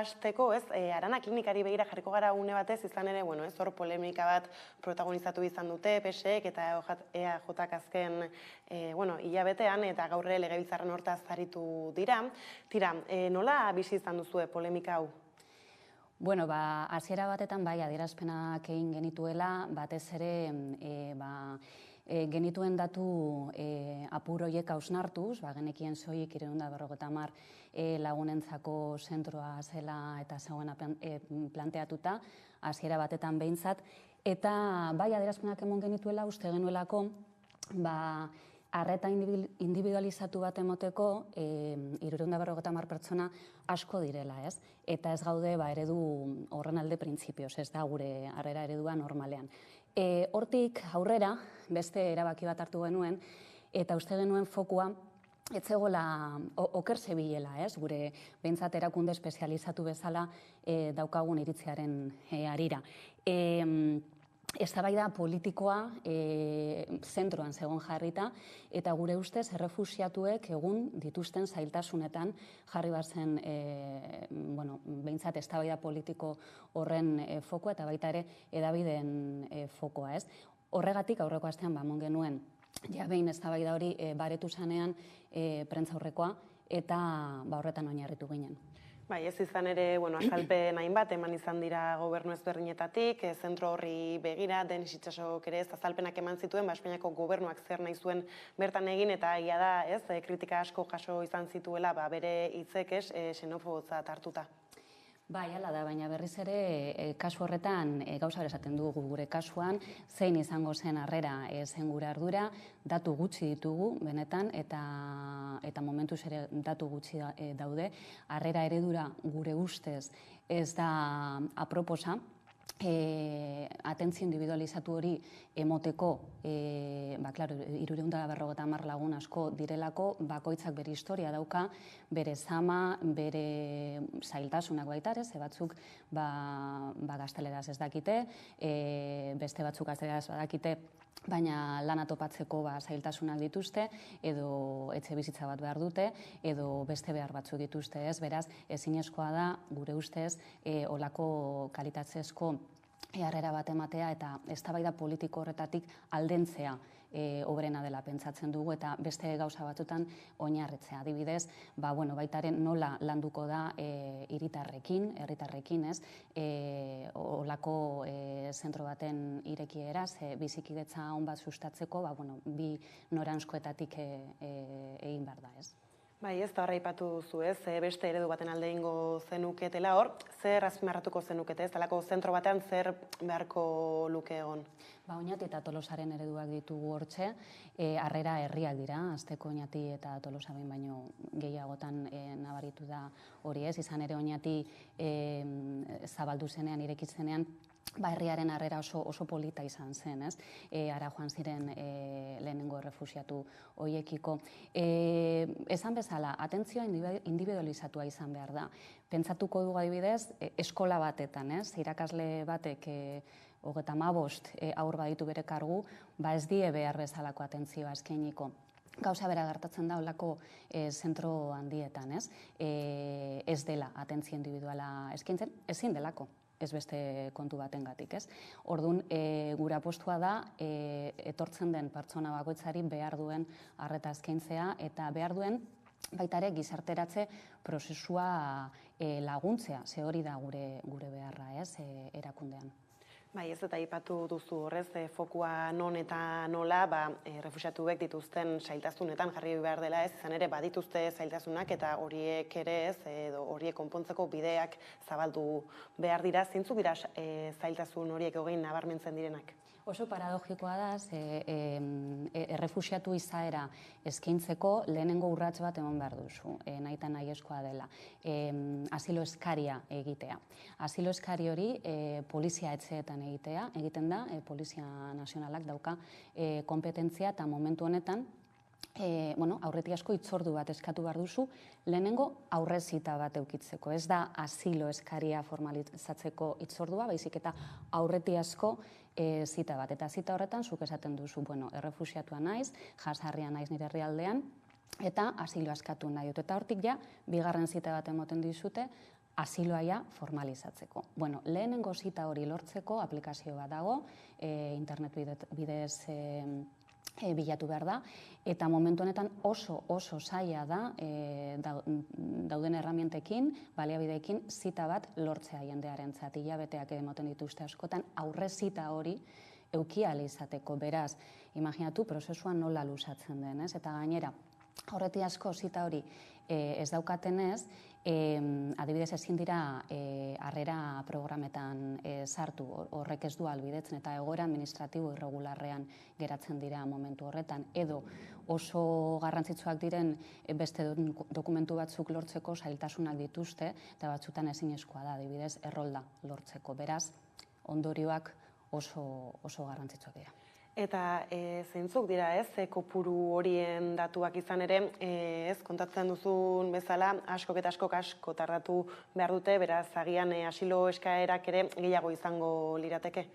hasteko, Arana klinikari begira jarriko gara une batez, izan ere, hor polemika bat protagonizatu izan dute, PSek eta EAJak azken hilabetean, eta gaur ere legebiltzarren hortaz aritu dira. Tira, nola bizi izan duzue polemika hau? Bueno, hasiera batetan bai adierazpenak egin genituela, batez ere genituen datu apur horiek hausnartuz, genekien soilik 350 lagunentzako zentroa zela eta zegoena planteatuta, hasiera batetan behintzat, eta bai adierazpenak emon genituela uste genuelako, arreta individualizatu bat emoteko 350 pertsona asko direla, ez? Eta ez gaude eredu horren alde printzipioz, ez da gure harrera eredua normalean. Hortik aurrera, beste erabaki bat hartu genuen, eta uste genuen fokua ez zegoela oker zebilela, ez? Gure behintzat erakunde espezializatu bezala daukagun iritziaren harira. Eztabaida politikoa zentroan zegoen jarrita, eta gure ustez errefuxiatuek egun dituzten zailtasunetan jarri bazen behintzat eztabaida politiko horren fokoa eta baita ere hedabideen fokoa, ez? Horregatik aurreko astean emon genuen behin eztabaida hori baretu zanean prentzaurrekoa eta horretan oinarritu ginen. Bai, ez izan ere, azalpen hainbat eman izan dira gobernu ezberdinetatik, zentro horri begira, Denis Itsasok ere azalpenak eman zituen, Espainiako gobernuak zer nahi zuen bertan egin, eta egia da, kritika asko jaso izan zituela, bere hitzek xenofobotzat hartuta. Bai, hala da, baina berriz ere kasu horretan gauza bera esaten dugu gure kasuan, zein izango zen harrera zen gure ardura, datu gutxi ditugu benetan, eta momentuz ere datu gutxi daude. Harrera eredura gure ustez ez da aproposa, atentzio individualizatu hori emoteko, 350 lagun asko direlako, bakoitzak bere historia dauka, bere zama, bere zailtasunak baita ere, ze batzuk gazteleraz ez dakite, beste batzuk gazteleraz badakite, baina lana topatzeko zailtasunak dituzte, edo etxe bizitza bat behar dute, edo beste behar batzuk dituzte, ez? Beraz, ezinezkoa da, gure ustez, olako kalitatzezko harrera bat ematea eta eztabaida politiko horretatik aldentzea obrena dela pentsatzen dugu eta beste gauza batzutan oinarritzea. Adibidez, baitaren nola landuko da herritarrekin, ez? Olako zentro baten irekiera, bizikidetza on bat sustatzeko, bi noranzkoetatik egin behar da, ez? Bai, ez da horra ipatu duzu, ez? Beste eredu baten alde ingo zenuketela hor, zer azpimarratuko zenukete, ez? Talako zentro batean zer beharko luke egon? Oñati eta Tolosaren ereduak ditugu hortxe, harrera herriak dira, azteko Oñati eta Tolosa behin baino gehiagotan nabaritu da hori, ez? Izan ere Oñati zabaldu zenean, irekitzenean, herriaren harrera oso polita izan zen, ez? Ara joan ziren lehenengo errefuxiatu hoiekiko. Esan bezala, atentzioa individualizatua izan behar da. Pentsatuko dugu adibidez, eskola batetan, ez? Irakasle batek 35 haur baditu bere kargu, ez die behar bezalako atentzioa eskainiko. Gauza bera gertatzen da olako zentro handietan, ez? Ez dela atentzio individuala eskaintzen, ezin delako. Ez beste kontu batengatik, ez? Orduan, gure apostua da, etortzen den pertsona bakoitzari behar duen arreta eskaintzea eta behar duen baita ere gizarteratze prozesua laguntzea, ze hori da gure beharra, ez, erakundean. Bai, ez eta aipatu duzu horrez, fokua non eta nola, refuxiatuek dituzten zailtasunetan jarri behar dela, ez, izan ere badituzte zailtasunak eta horiek ere ez, edo horiek konpontzeko bideak zabaldu behar dira, zintzu dira zailtasun horiek egoin nabarmentzen direnak? Oso paradogikoa da, errefuxiatu izaera eskaintzeko lehenengo urrats bat eman behar duzu, nahita nahiezkoa dela, asilo eskaria egitea. Asilo eskari hori polizia etxeetan egiten da, Polizia Nazionalak dauka kompetentzia eta momentu honetan aurretiazko hitzordu bat eskatu behar duzu, lehenengo aurrezita bat eukitzeko. Ez da asilo eskaria formalizatzeko hitzordua, baizik eta aurretiazko zita bat. Eta zita horretan, zuk esaten duzu, errefuxiatua naiz, jasarria naiz nire herrialdean, eta asilo eskatu nahi dut. Eta hortik ja, bigarren zita bat emoten dizute, asiloa formalizatzeko. Lehenengo zita hori lortzeko aplikazio bat dago, internet bidez bilatu behar da, eta momentu honetan oso zaila da dauden erramientekin, baliabideekin, zita bat lortzea jendearentzat. Hilabeteak emoten dituzte askotan, aurre zita hori euki ahal izateko. Beraz, imaginatu prozesua nola luzatzen den, ez? Eta gainera, aurretiazko zita hori ez daukatenez, adibidez ezin dira harrera programetan sartu, horrek ez du ahalbidetzen, eta egoera administratibo irregularrean geratzen dira momentu horretan, edo oso garrantzitsuak diren beste dokumentu batzuk lortzeko zailtasunak dituzte, eta batzutan ezinezkoa da, adibidez errolda lortzeko. Beraz, ondorioak oso garrantzitsuak dira. Eta zeintzuk dira, kopuru horien datuak izan ere, kontatzen duzun bezala, askok eta asko tardatu behar dute, beraz, agian asilo eskaerak ere gehiago izango lirateke?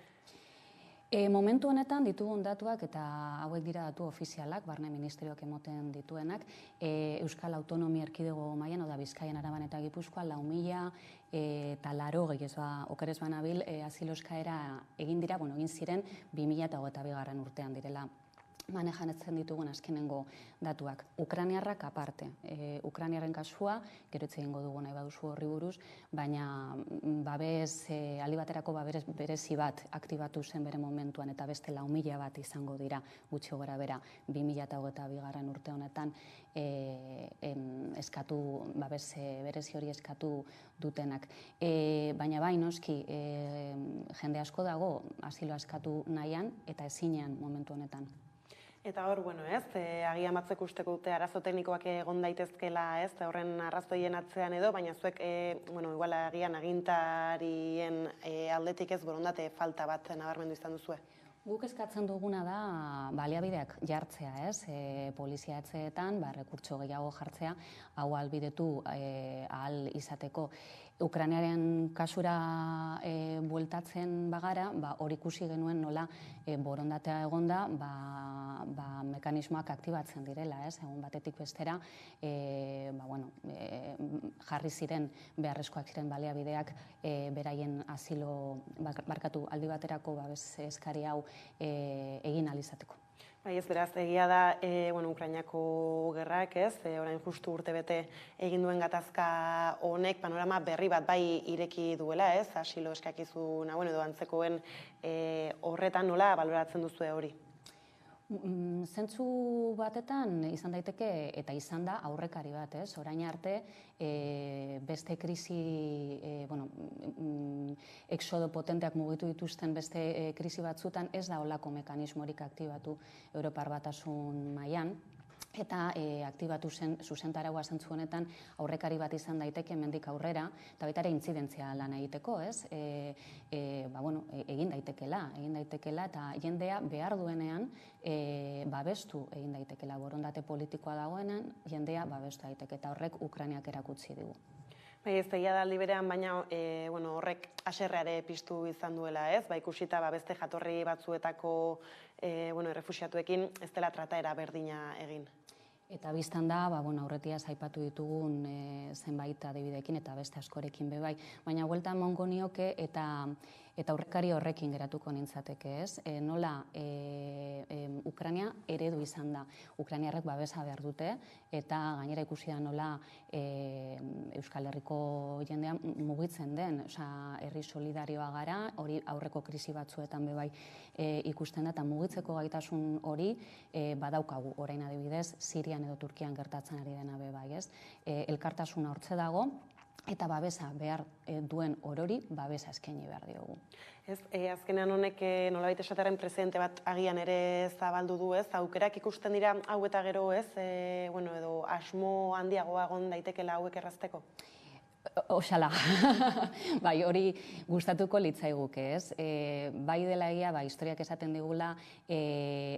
Momentu honetan ditugun datuak, eta hauek dira datu ofizialak, Barne Ministerioak emoten dituenak, Euskal Autonomia Erkidego mailan, oda Bizkaian, Araban eta Gipuzkoa, 4.080 ez okerez banabil, asilo eskaera egin dira, egin ziren 2022 urtean direla manejatzen ditugun azkenengo datuak. Ukraniarrak aparte. Ukraniarren kasua, gero hitz egingo dugu nahi baduzu horri buruz, baina aldi baterako berezi bat aktibatu zen bere momentuan, eta beste 4.000 bat izango dira gutxi gora bera 2022 urte honetan berezi hori eskatu dutenak. Baina bai, noski, jende asko dago asilo eskatu nahian eta ezinean momentu honetan. Eta hor, agian batzuk usteko dute arazo teknikoak egon daitezkela, horren arrazoien atzean edo, baina zuek, igual agian agintarien aldetik ez borondate falta bat nabarmendu izan duzue. Guk eskatzen duguna da baliabideak jartzea, polizia etxeetan, rekurtso gehiago jartzea, hau ahalbidetu ahal izateko. Ukraniaren kasura bueltatzen bagara, hor ikusi genuen nola borondatea egonda, mekanismoak aktibatzen direla, egun batetik bestera, jarri ziren beharrezkoak ziren baliabideak beraien asilo barkatu aldi baterako eskari hau egin alizateko. Bai, ez beraz, egia da, Ukrainako gerrak, orain justu urtebete egin duen gatazka honek panorama berri bat bai ireki duela, asilo eskakizuna, edo antzekoen horretan nola baloratzen duzue hori? Zentzu batetan izan daiteke, eta izan da aurrekari bat, orain arte beste krisi, exodo potenteak mugitu dituzten beste krisi batzutan ez da holako mekanismorik aktibatu Europar Batasun mailan, eta aktibatu zen zuzentaragoa zentzu honetan aurrekari bat izan daiteke mendik aurrera, eta baita ere intzidentzia lan egiteko, egin daitekela, eta jendea behar duenean babestu egin daitekela, borondate politikoa dagoenean, jendea babestu daiteke, eta horrek Ukrainiak erakutsi digu. Ez egia da aldi berean, baina horrek haserreare piztu izan duela, ikusita beste jatorri batzuetako errefuxiatuekin ez dela trataera berdina egin. Eta biztan da, aurretiaz aipatu ditugun zenbait adibidekin eta beste askorekin bebai, baina bueltan mongo nioke eta aurrekari horrekin geratuko nintzateke, nola Ukraina eredu izan da. Ukrainiarrek babesa behar dute, eta gainera ikusi da nola Euskal Herriko jendean mugitzen den, herri solidarioa gara, hori aurreko krisi batzuetan bebai ikusten da, eta mugitzeko gaitasun hori badaukagu, orain adibidez, Sirian edo Turkian gertatzen ari dena bebai, elkartasuna hortze dago, eta babesa behar duen orori babesa eskaini behar diogu. Azkenean honek nolabait esatearen presente bat agian ere zabaldu du, aukerak ikusten dira hau eta gero, edo asmo handiagoa egon daitekela hauek errazteko? Oxala, bai, hori gustatuko litzaiguke, ez? Bai dela egia, historiak esaten digula,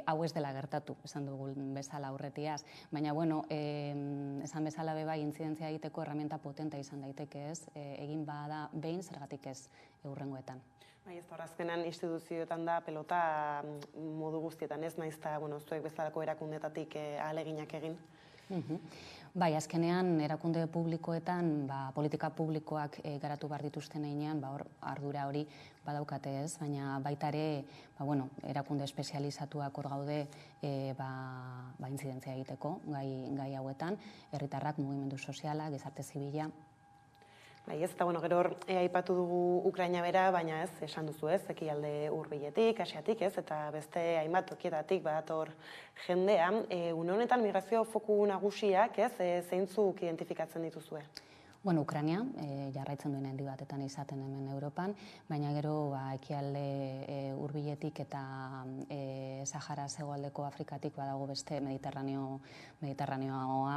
hau ez dela gertatu, esan dugun bezala aurretiaz. Baina, bueno, esan bezala bai, intzidentzia egiteko herramienta potenta izan daiteke, ez? Egin bada behin, zergatik ez hurrengoetan. Bai, ez da, azkenan instituzioetan da pelota modu guztietan, ez naiz eta, zuek bezalako erakundetatik ahaleginak egin. Bai, azkenean erakunde publikoetan, politika publikoak garatu behar dituzten einean, hor ardura hori badaukate ez, baina baita ere, erakunde espezializatuak hor gaude intzidentzia egiteko gai hauetan, herritarrak, mugimendu soziala, gizarte zibila. Bai, ez, eta gero hor aipatu dugu Ukraina bera, baina ez, esan duzu ez, ekialde hurbiletik, Asiatik ez, eta beste hainbat tokietatik badator jendea. Une honetan migrazio foku nagusiak ez, zeintzuk identifikatzen dituzue? Bueno, Ukraina, jarraitzen duen handi batetan izaten hemen Europan, baina gero ekialde hurbiletik eta Sahara hegoaldeko Afrikatik badago beste Mediterraneoa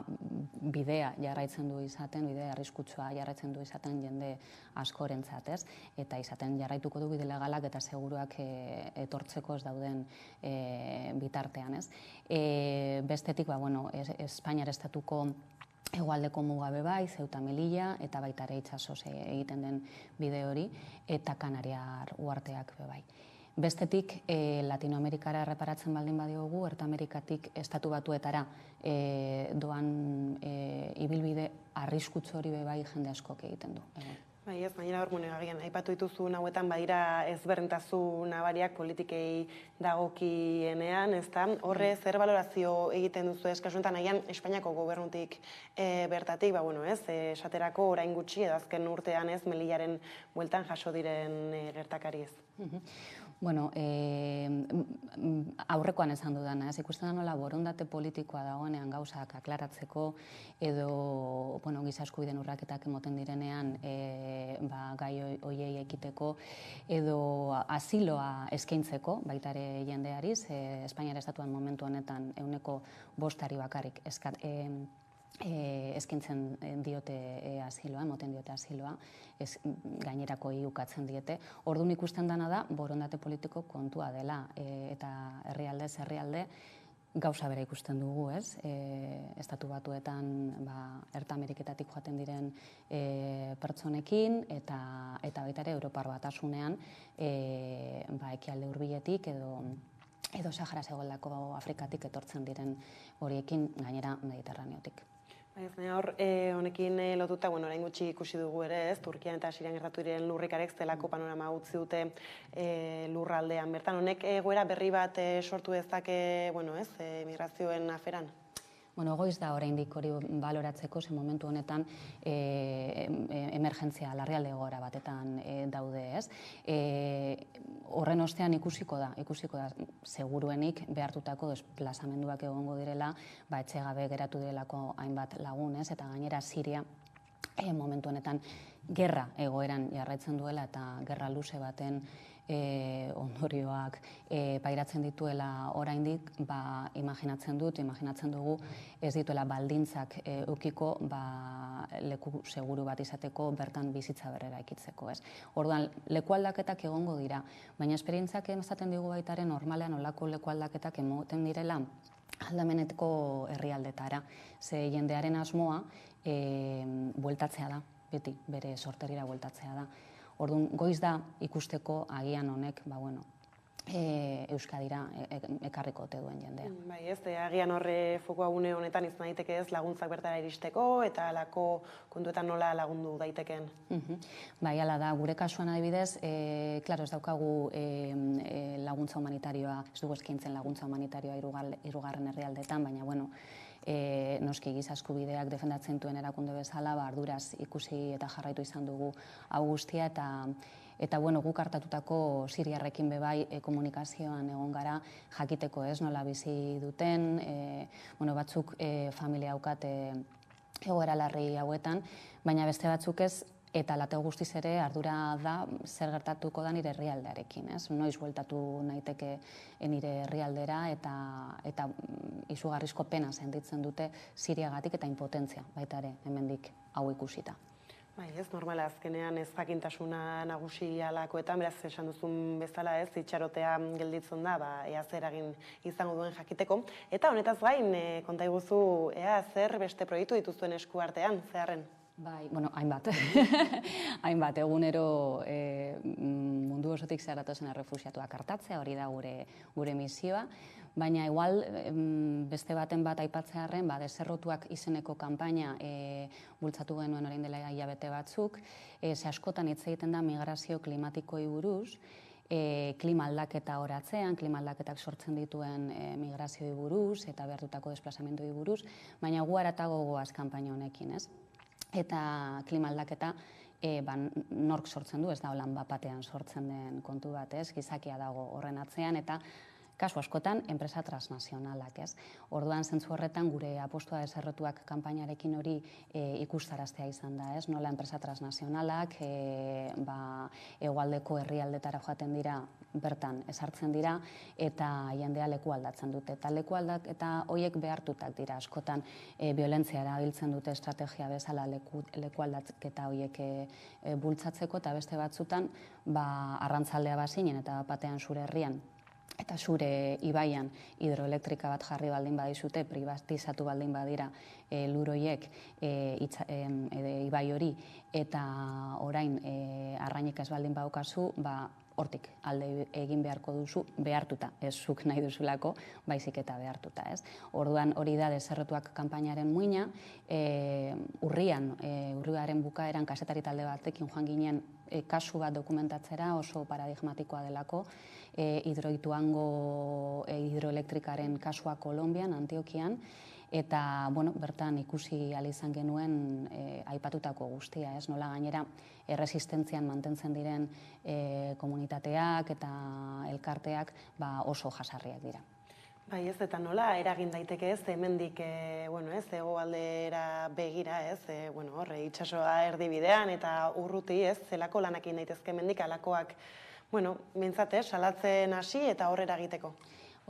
bidea jarraitzen du izaten, bidea arriskutsua jarraitzen du izaten jende askorentzat, ez? Eta izaten jarraituko du bide legalak eta seguruak etortzeko ez dauden bitartean, ez? Bestetik, Espainiar estatuko hegoaldeko mugabe bai, Ceuta Melilla, eta baita ere itsasoz egiten den bide hori, eta Kanariar uharteak bai. Bestetik, Latinoamerikara erreparatzen baldin badiogu, Ertamerikatik estatu batuetara doan ibilbide arriskutsu hori bai jende askok egiten du. Bai, ez, baina hor, agian, aipatu dituzu hauetan badira ezberdintasun nabariak politikei dagokienean, ezta? Horre zer balorazio egiten duzu eskasunetan, agian Espainiako gobernutik bertatik, esaterako orain gutxi edo azken urtean ez, Melillaren bueltan jaso diren gertakari ez. Bueno, aurrekoan esan dudana, ez ikusten da nola borondate politikoa dagoenean gauzak aklaratzeko edo giza eskubideen urraketak emoten direnean gai hoiei ekiteko edo asiloa eskaintzeko baita ere jendeari, Espainiar estatuan momentu honetan 5% bakarrik eskaintzen diote asiloa, emoten diote asiloa, gainerako ukatzen diete. Orduan ikusten dana da, borondate politiko kontua dela, eta herrialde gauza bera ikusten dugu, ez? Estatu batuetan Ertameriketatik joaten diren pertsonekin, eta baita ere Europar Batasunean ekialde hurbiletik edo Sahara hegoaldeko Afrikatik etortzen diren horiekin gainera Mediterraneotik. Hor, honekin lotuta, orain gutxi ikusi dugu ere, ez, Turkian eta Sirian gertatu diren lurrikarek zelako panorama utzi dute lurraldean. Bertan, honek egoera berri bat sortu dezake, migrazioen aferan? Goiz da oraindik hori baloratzeko, ze momentu honetan emergentzia larrialdi egoera batetan daude, ez? Horren ostean ikusiko da, seguruenik behartutako desplazamenduak egongo direla, etxe gabe geratu direlako hainbat lagun, ez? Eta gainera Siria momentu honetan gerra egoeran jarraitzen duela eta gerra luze baten ondorioak pairatzen dituela oraindik, imaginatzen dugu ez dituela baldintzak ukiko leku seguru bat izateko bertan bizitza berrera ikitzeko, ez? Orduan, leku aldaketak egongo dira, baina esperientzak esaten digu baitaren normalean olako leku aldaketak emoten direla aldamenetko herrialdetara, ze jendearen asmoa bueltatzea da, beti, bere sorterira bueltatzea da. Orduan, goiz da ikusteko agian honek, Euskadira ekarriko ote duen jendea. Bai, ez, agian horre fokoa une honetan izan daiteke ez laguntzak bertara iristeko eta alako kontuetan nola lagundu daiteken. Bai, ala da, gure kasuan adibidez, klaro ez daukagu laguntza humanitarioa, ez dugu eskaintzen laguntza humanitarioa hirugarren herrialdetan, baina, noski giza eskubideak defendatzen duen erakunde bezala, arduraz ikusi eta jarraitu izan dugu hau guztia eta guk hartatutako siriarrekin bebai komunikazioan egon gara jakiteko ez nola bizi duten, batzuk familia haukate egoera larri hauetan, baina beste batzuk ez, eta lateo guztiz ere ardura da zer gertatuko da nire herrialdearekin, ez? Noiz bueltatu naiteke nire herrialdera eta izugarrizko pena sentitzen dute Siriagatik eta impotentzia baita ere hemendik hau ikusita. Bai, ez normala azkenean ez jakintasuna nagusi alakoetan, beraz esan duzun bezala ez, itxarotea gelditzen da, ea zer egin izango duen jakiteko. Eta honetaz gain, konta iguzu, ea zer beste proiektu dituzuen esku artean, zeharren? Bai, bueno, hainbat. Hainbat, egunero mundu osotik zeratozen errefuxiatuak artatzea, hori da gure misioa. Baina igual beste baten bat aipatzearren, deserrotuak izeneko kanpaina bultzatu genuen orain dela hilabete batzuk, ze askotan hitz egiten da migrazio klimatikoi buruz, klima aldaketa oratzean, klima aldaketak sortzen dituen migrazioi buruz eta behartutako desplazamendoi buruz, baina gu haratago goaz kanpaina honekin, ez? Eta klima aldaketa nork sortzen du, ez da holan bapatean sortzen den kontu bat, ez? Gizakia dago horren atzean eta kasu askotan enpresa transnazionalak, ez? Orduan zentzu horretan gure apostua deserrotuak kanpainarekin hori ikustaraztea izan da, ez? Nola enpresa transnazionalak hegoaldeko herrialdetara joaten dira, bertan ezartzen dira eta jendea leku aldatzen dute. Eta leku aldaketa horiek behartutak dira, askotan violentzia erabiltzen dute estrategia bezala leku aldaketa horiek bultzatzeko eta beste batzutan arrantzaldea bazinen eta batean zure herrian eta zure ibaian hidroelektrika bat jarri baldin badizute, privatizatu baldin badira luroiek ibai hori eta orain arrainik ez baldin badaukazu, hortik alde egin beharko duzu, behartuta, ez zuk nahi duzulako, baizik eta behartuta, ez? Orduan hori da deserrotuak kanpainaren muina, urriaren bukaeran kazetari talde batekin joan ginen kasu bat dokumentatzera oso paradigmatikoa delako, hidroelektrikaren kasua Kolonbian, Antiokian, eta bertan ikusi ahal izan genuen aipatutako guztia, ez? Nola gainera erresistentzian mantentzen diren komunitateak eta elkarteak oso jasarriak dira. Bai, ez, eta nola eragin daiteke ez, hemendik hegoaldera begira, ez, horre itsasoa erdibidean eta urruti, ez, zelako lanak egin daitezke hemendik alakoak, mintzat, salatzen hasi eta horrera egiteko.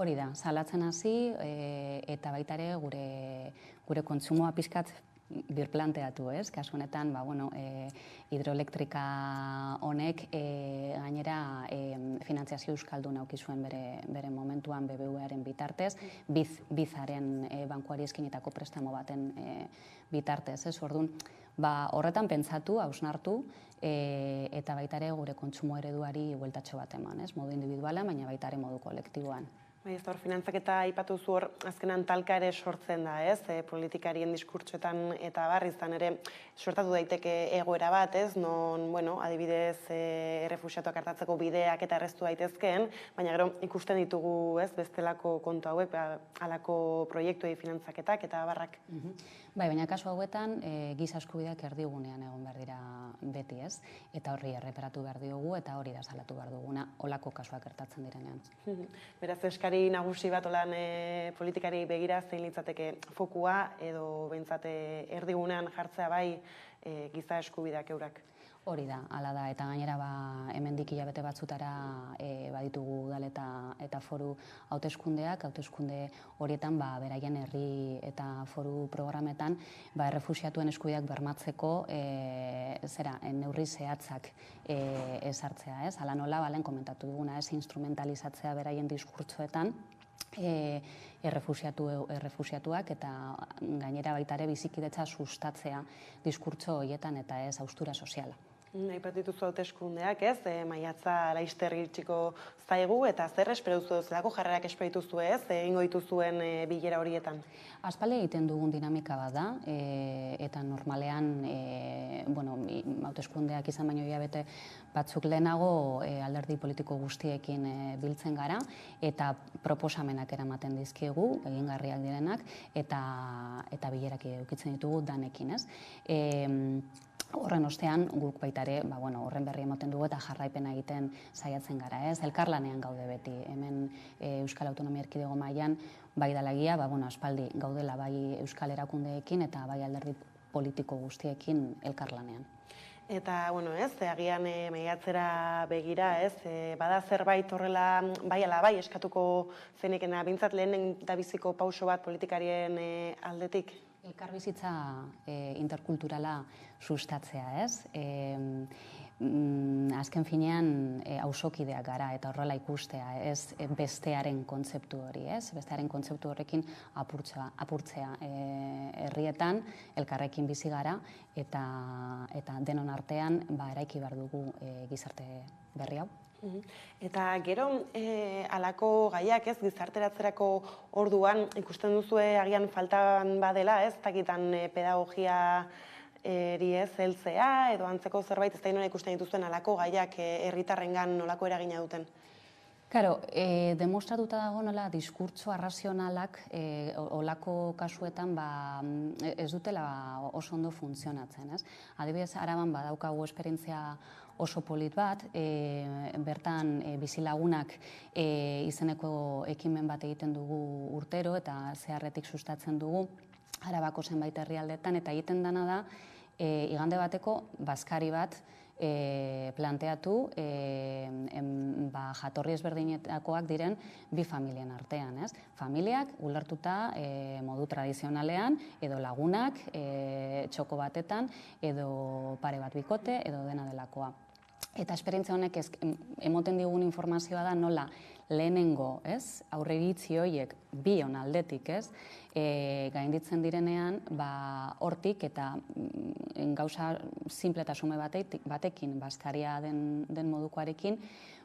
Hori da, salatzen hasi eta baita ere gure kontsumoa pixkat birplanteatu, ez? Kasu honetan, hidroelektrika honek gainera finantziazio euskaldun auki zuen bere momentuan BBVaren bitartez, bizaren bankuari eskinetako prestamo baten bitartez, ez? Orduan, horretan pentsatu, hausnartu, eta baita ere gure kontsumo ereduari bueltatxo bat eman, ez? Modu individuala, baina baita ere modu kolektiboan. Bai, ez da hor, finantzaketa aipatu zu hor, azkenan talka ere sortzen da, ez? Politikarien diskurtsoetan eta izan ere sortatu daiteke egoera bat, ez? Non, adibidez, errefuxiatuak hartatzeko bideak eta erreztu daitezkeen, baina gero ikusten ditugu, ez? Bestelako kontu hauek, halako proiektuei finantzaketak eta barrak. Bai, baina kasu hauetan, giza eskubideak erdigunean egon behar dira beti, ez? Eta horri erreparatu behar diogu eta hori da salatu behar duguna, holako kasuak gertatzen direnean. Beraz, eskari nagusi bat olan politikari begira zein litzateke fokua edo behintzat erdigunean jartzea bai giza eskubideak eurak. Hori da, hala da, eta gainera hemendik hilabete batzutara baditugu udal eta foru hauteskundeak, hauteskunde horietan beraien herri eta foru programetan errefuxiatuen eskubideak bermatzeko neurri zehatzak ezartzea, ez? Hala nola, balen komentatu duguna, ez instrumentalizatzea beraien diskurtsoetan errefuxiatuak eta gainera baita ere bizikidetza sustatzea diskurtso horietan eta ez haustura soziala. Aipatu dituzu hauteskundeak, ez? Maiatza laster iritsiko zaigu eta zer espero duzu, zelako jarrerak espero dituzu, ez? Egingo dituzuen bilera horietan? Aspaldi egiten dugun dinamika bat da eta normalean hauteskundeak izan baino hilabete batzuk lehenago alderdi politiko guztiekin biltzen gara eta proposamenak eramaten dizkiegu, egingarriak direnak, eta bilerak edukitzen ditugu danekin, ez? Horren ostean, guk baita ere, horren berri emoten dugu eta jarraipena egiten saiatzen gara, ez? Elkarlanean gaude beti, hemen Euskal Autonomia Erkidego mailan bai dalagia, aspaldi gaudela bai Euskal Erakundeekin eta bai alderdi politiko guztiekin elkarlanean. Eta, agian maiatzera begira, ez? Bada zerbait horrela, bai ala bai, eskatuko zenekena, bintzat lehenen da biziko pauso bat politikarien aldetik? Elkarbizitza interkulturala sustatzea, ez? Azken finean auzokideak gara eta horrela ikustea, ez bestearen kontzeptu hori, ez? Bestearen kontzeptu horrekin apurtzea herrietan, elkarrekin bizi gara eta denon artean eraiki behar dugu gizarte berri hau. Eta gero, halako gaiak, ez, gizarteratzerako orduan, ikusten duzue agian faltan badela, ez, takitan pedagogia ez heltzea, edo antzeko zerbait, ez da nola ikusten dituzuen halako gaiak herritarrengan nolako eragina duten? Claro, demostratuta dago nola diskurtso arrazionalak olako kasuetan ez dutela oso ondo funtzionatzen, ez? Adibidez, Araban badaukagu esperientzia oso polit bat, bertan bizilagunak izeneko ekimen bat egiten dugu urtero eta zeharretik sustatzen dugu Arabako zenbait herrialdetan, eta egiten dena da igande bateko bazkari bat planteatu jatorri ezberdinetakoak diren bi familien artean, ez? Familiak ulertuta modu tradizionalean, edo lagunak txoko batetan, edo pare bat bikote, edo dena delakoa. Eta esperientzia honek emoten digun informazioa da nola lehenengo, ez? Aurreiritzi horiek bion aldetik, ez? Gainditzen direnean, hortik eta gauza simple eta sume batekin, bazkaria den modukoarekin,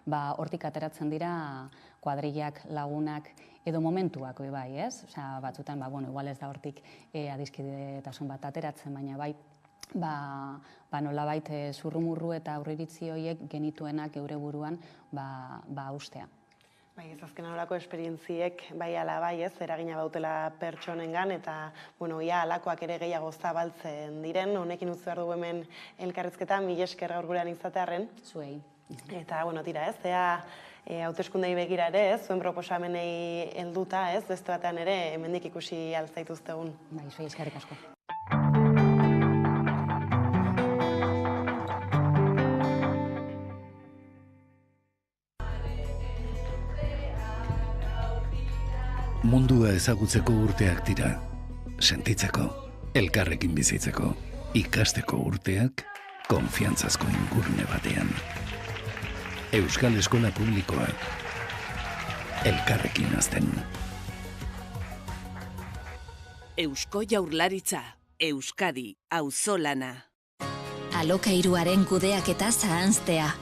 hortik ateratzen dira kuadrillak, lagunak, edo momentuak bai, ez? Batzutan, igual ez da hortik adiskidetasun bat ateratzen, baina bai, nolabait zurrumurru eta aurreiritzi horiek genituenak geure buruan ustea. Bai, ez azken horako esperientziek, bai ala bai ez, eragina bautela pertsonengan, eta, ia alakoak ere gehiago zabaltzen diren, honekin utzi behar dugu hemen elkarrizketa, mila esker gaur gurean izatearren. Zuei. Eta, tira ez, hauteskundei begira ere ez, zuen proposamenei helduta ez, beste batean ere, hemendik ikusi altzaituztegun. Bai, zuei eskerrik asko. Mundua ezagutzeko urteak dira, sentitzeko, elkarrekin bizitzeko, ikasteko urteak, konfiantzazko ingurune batean. Euskal Eskola Publikoak, elkarrekin hazten. Eusko Jaurlaritza, Euskadi, auzolana. Alokairuaren kudeaketa zahanztea,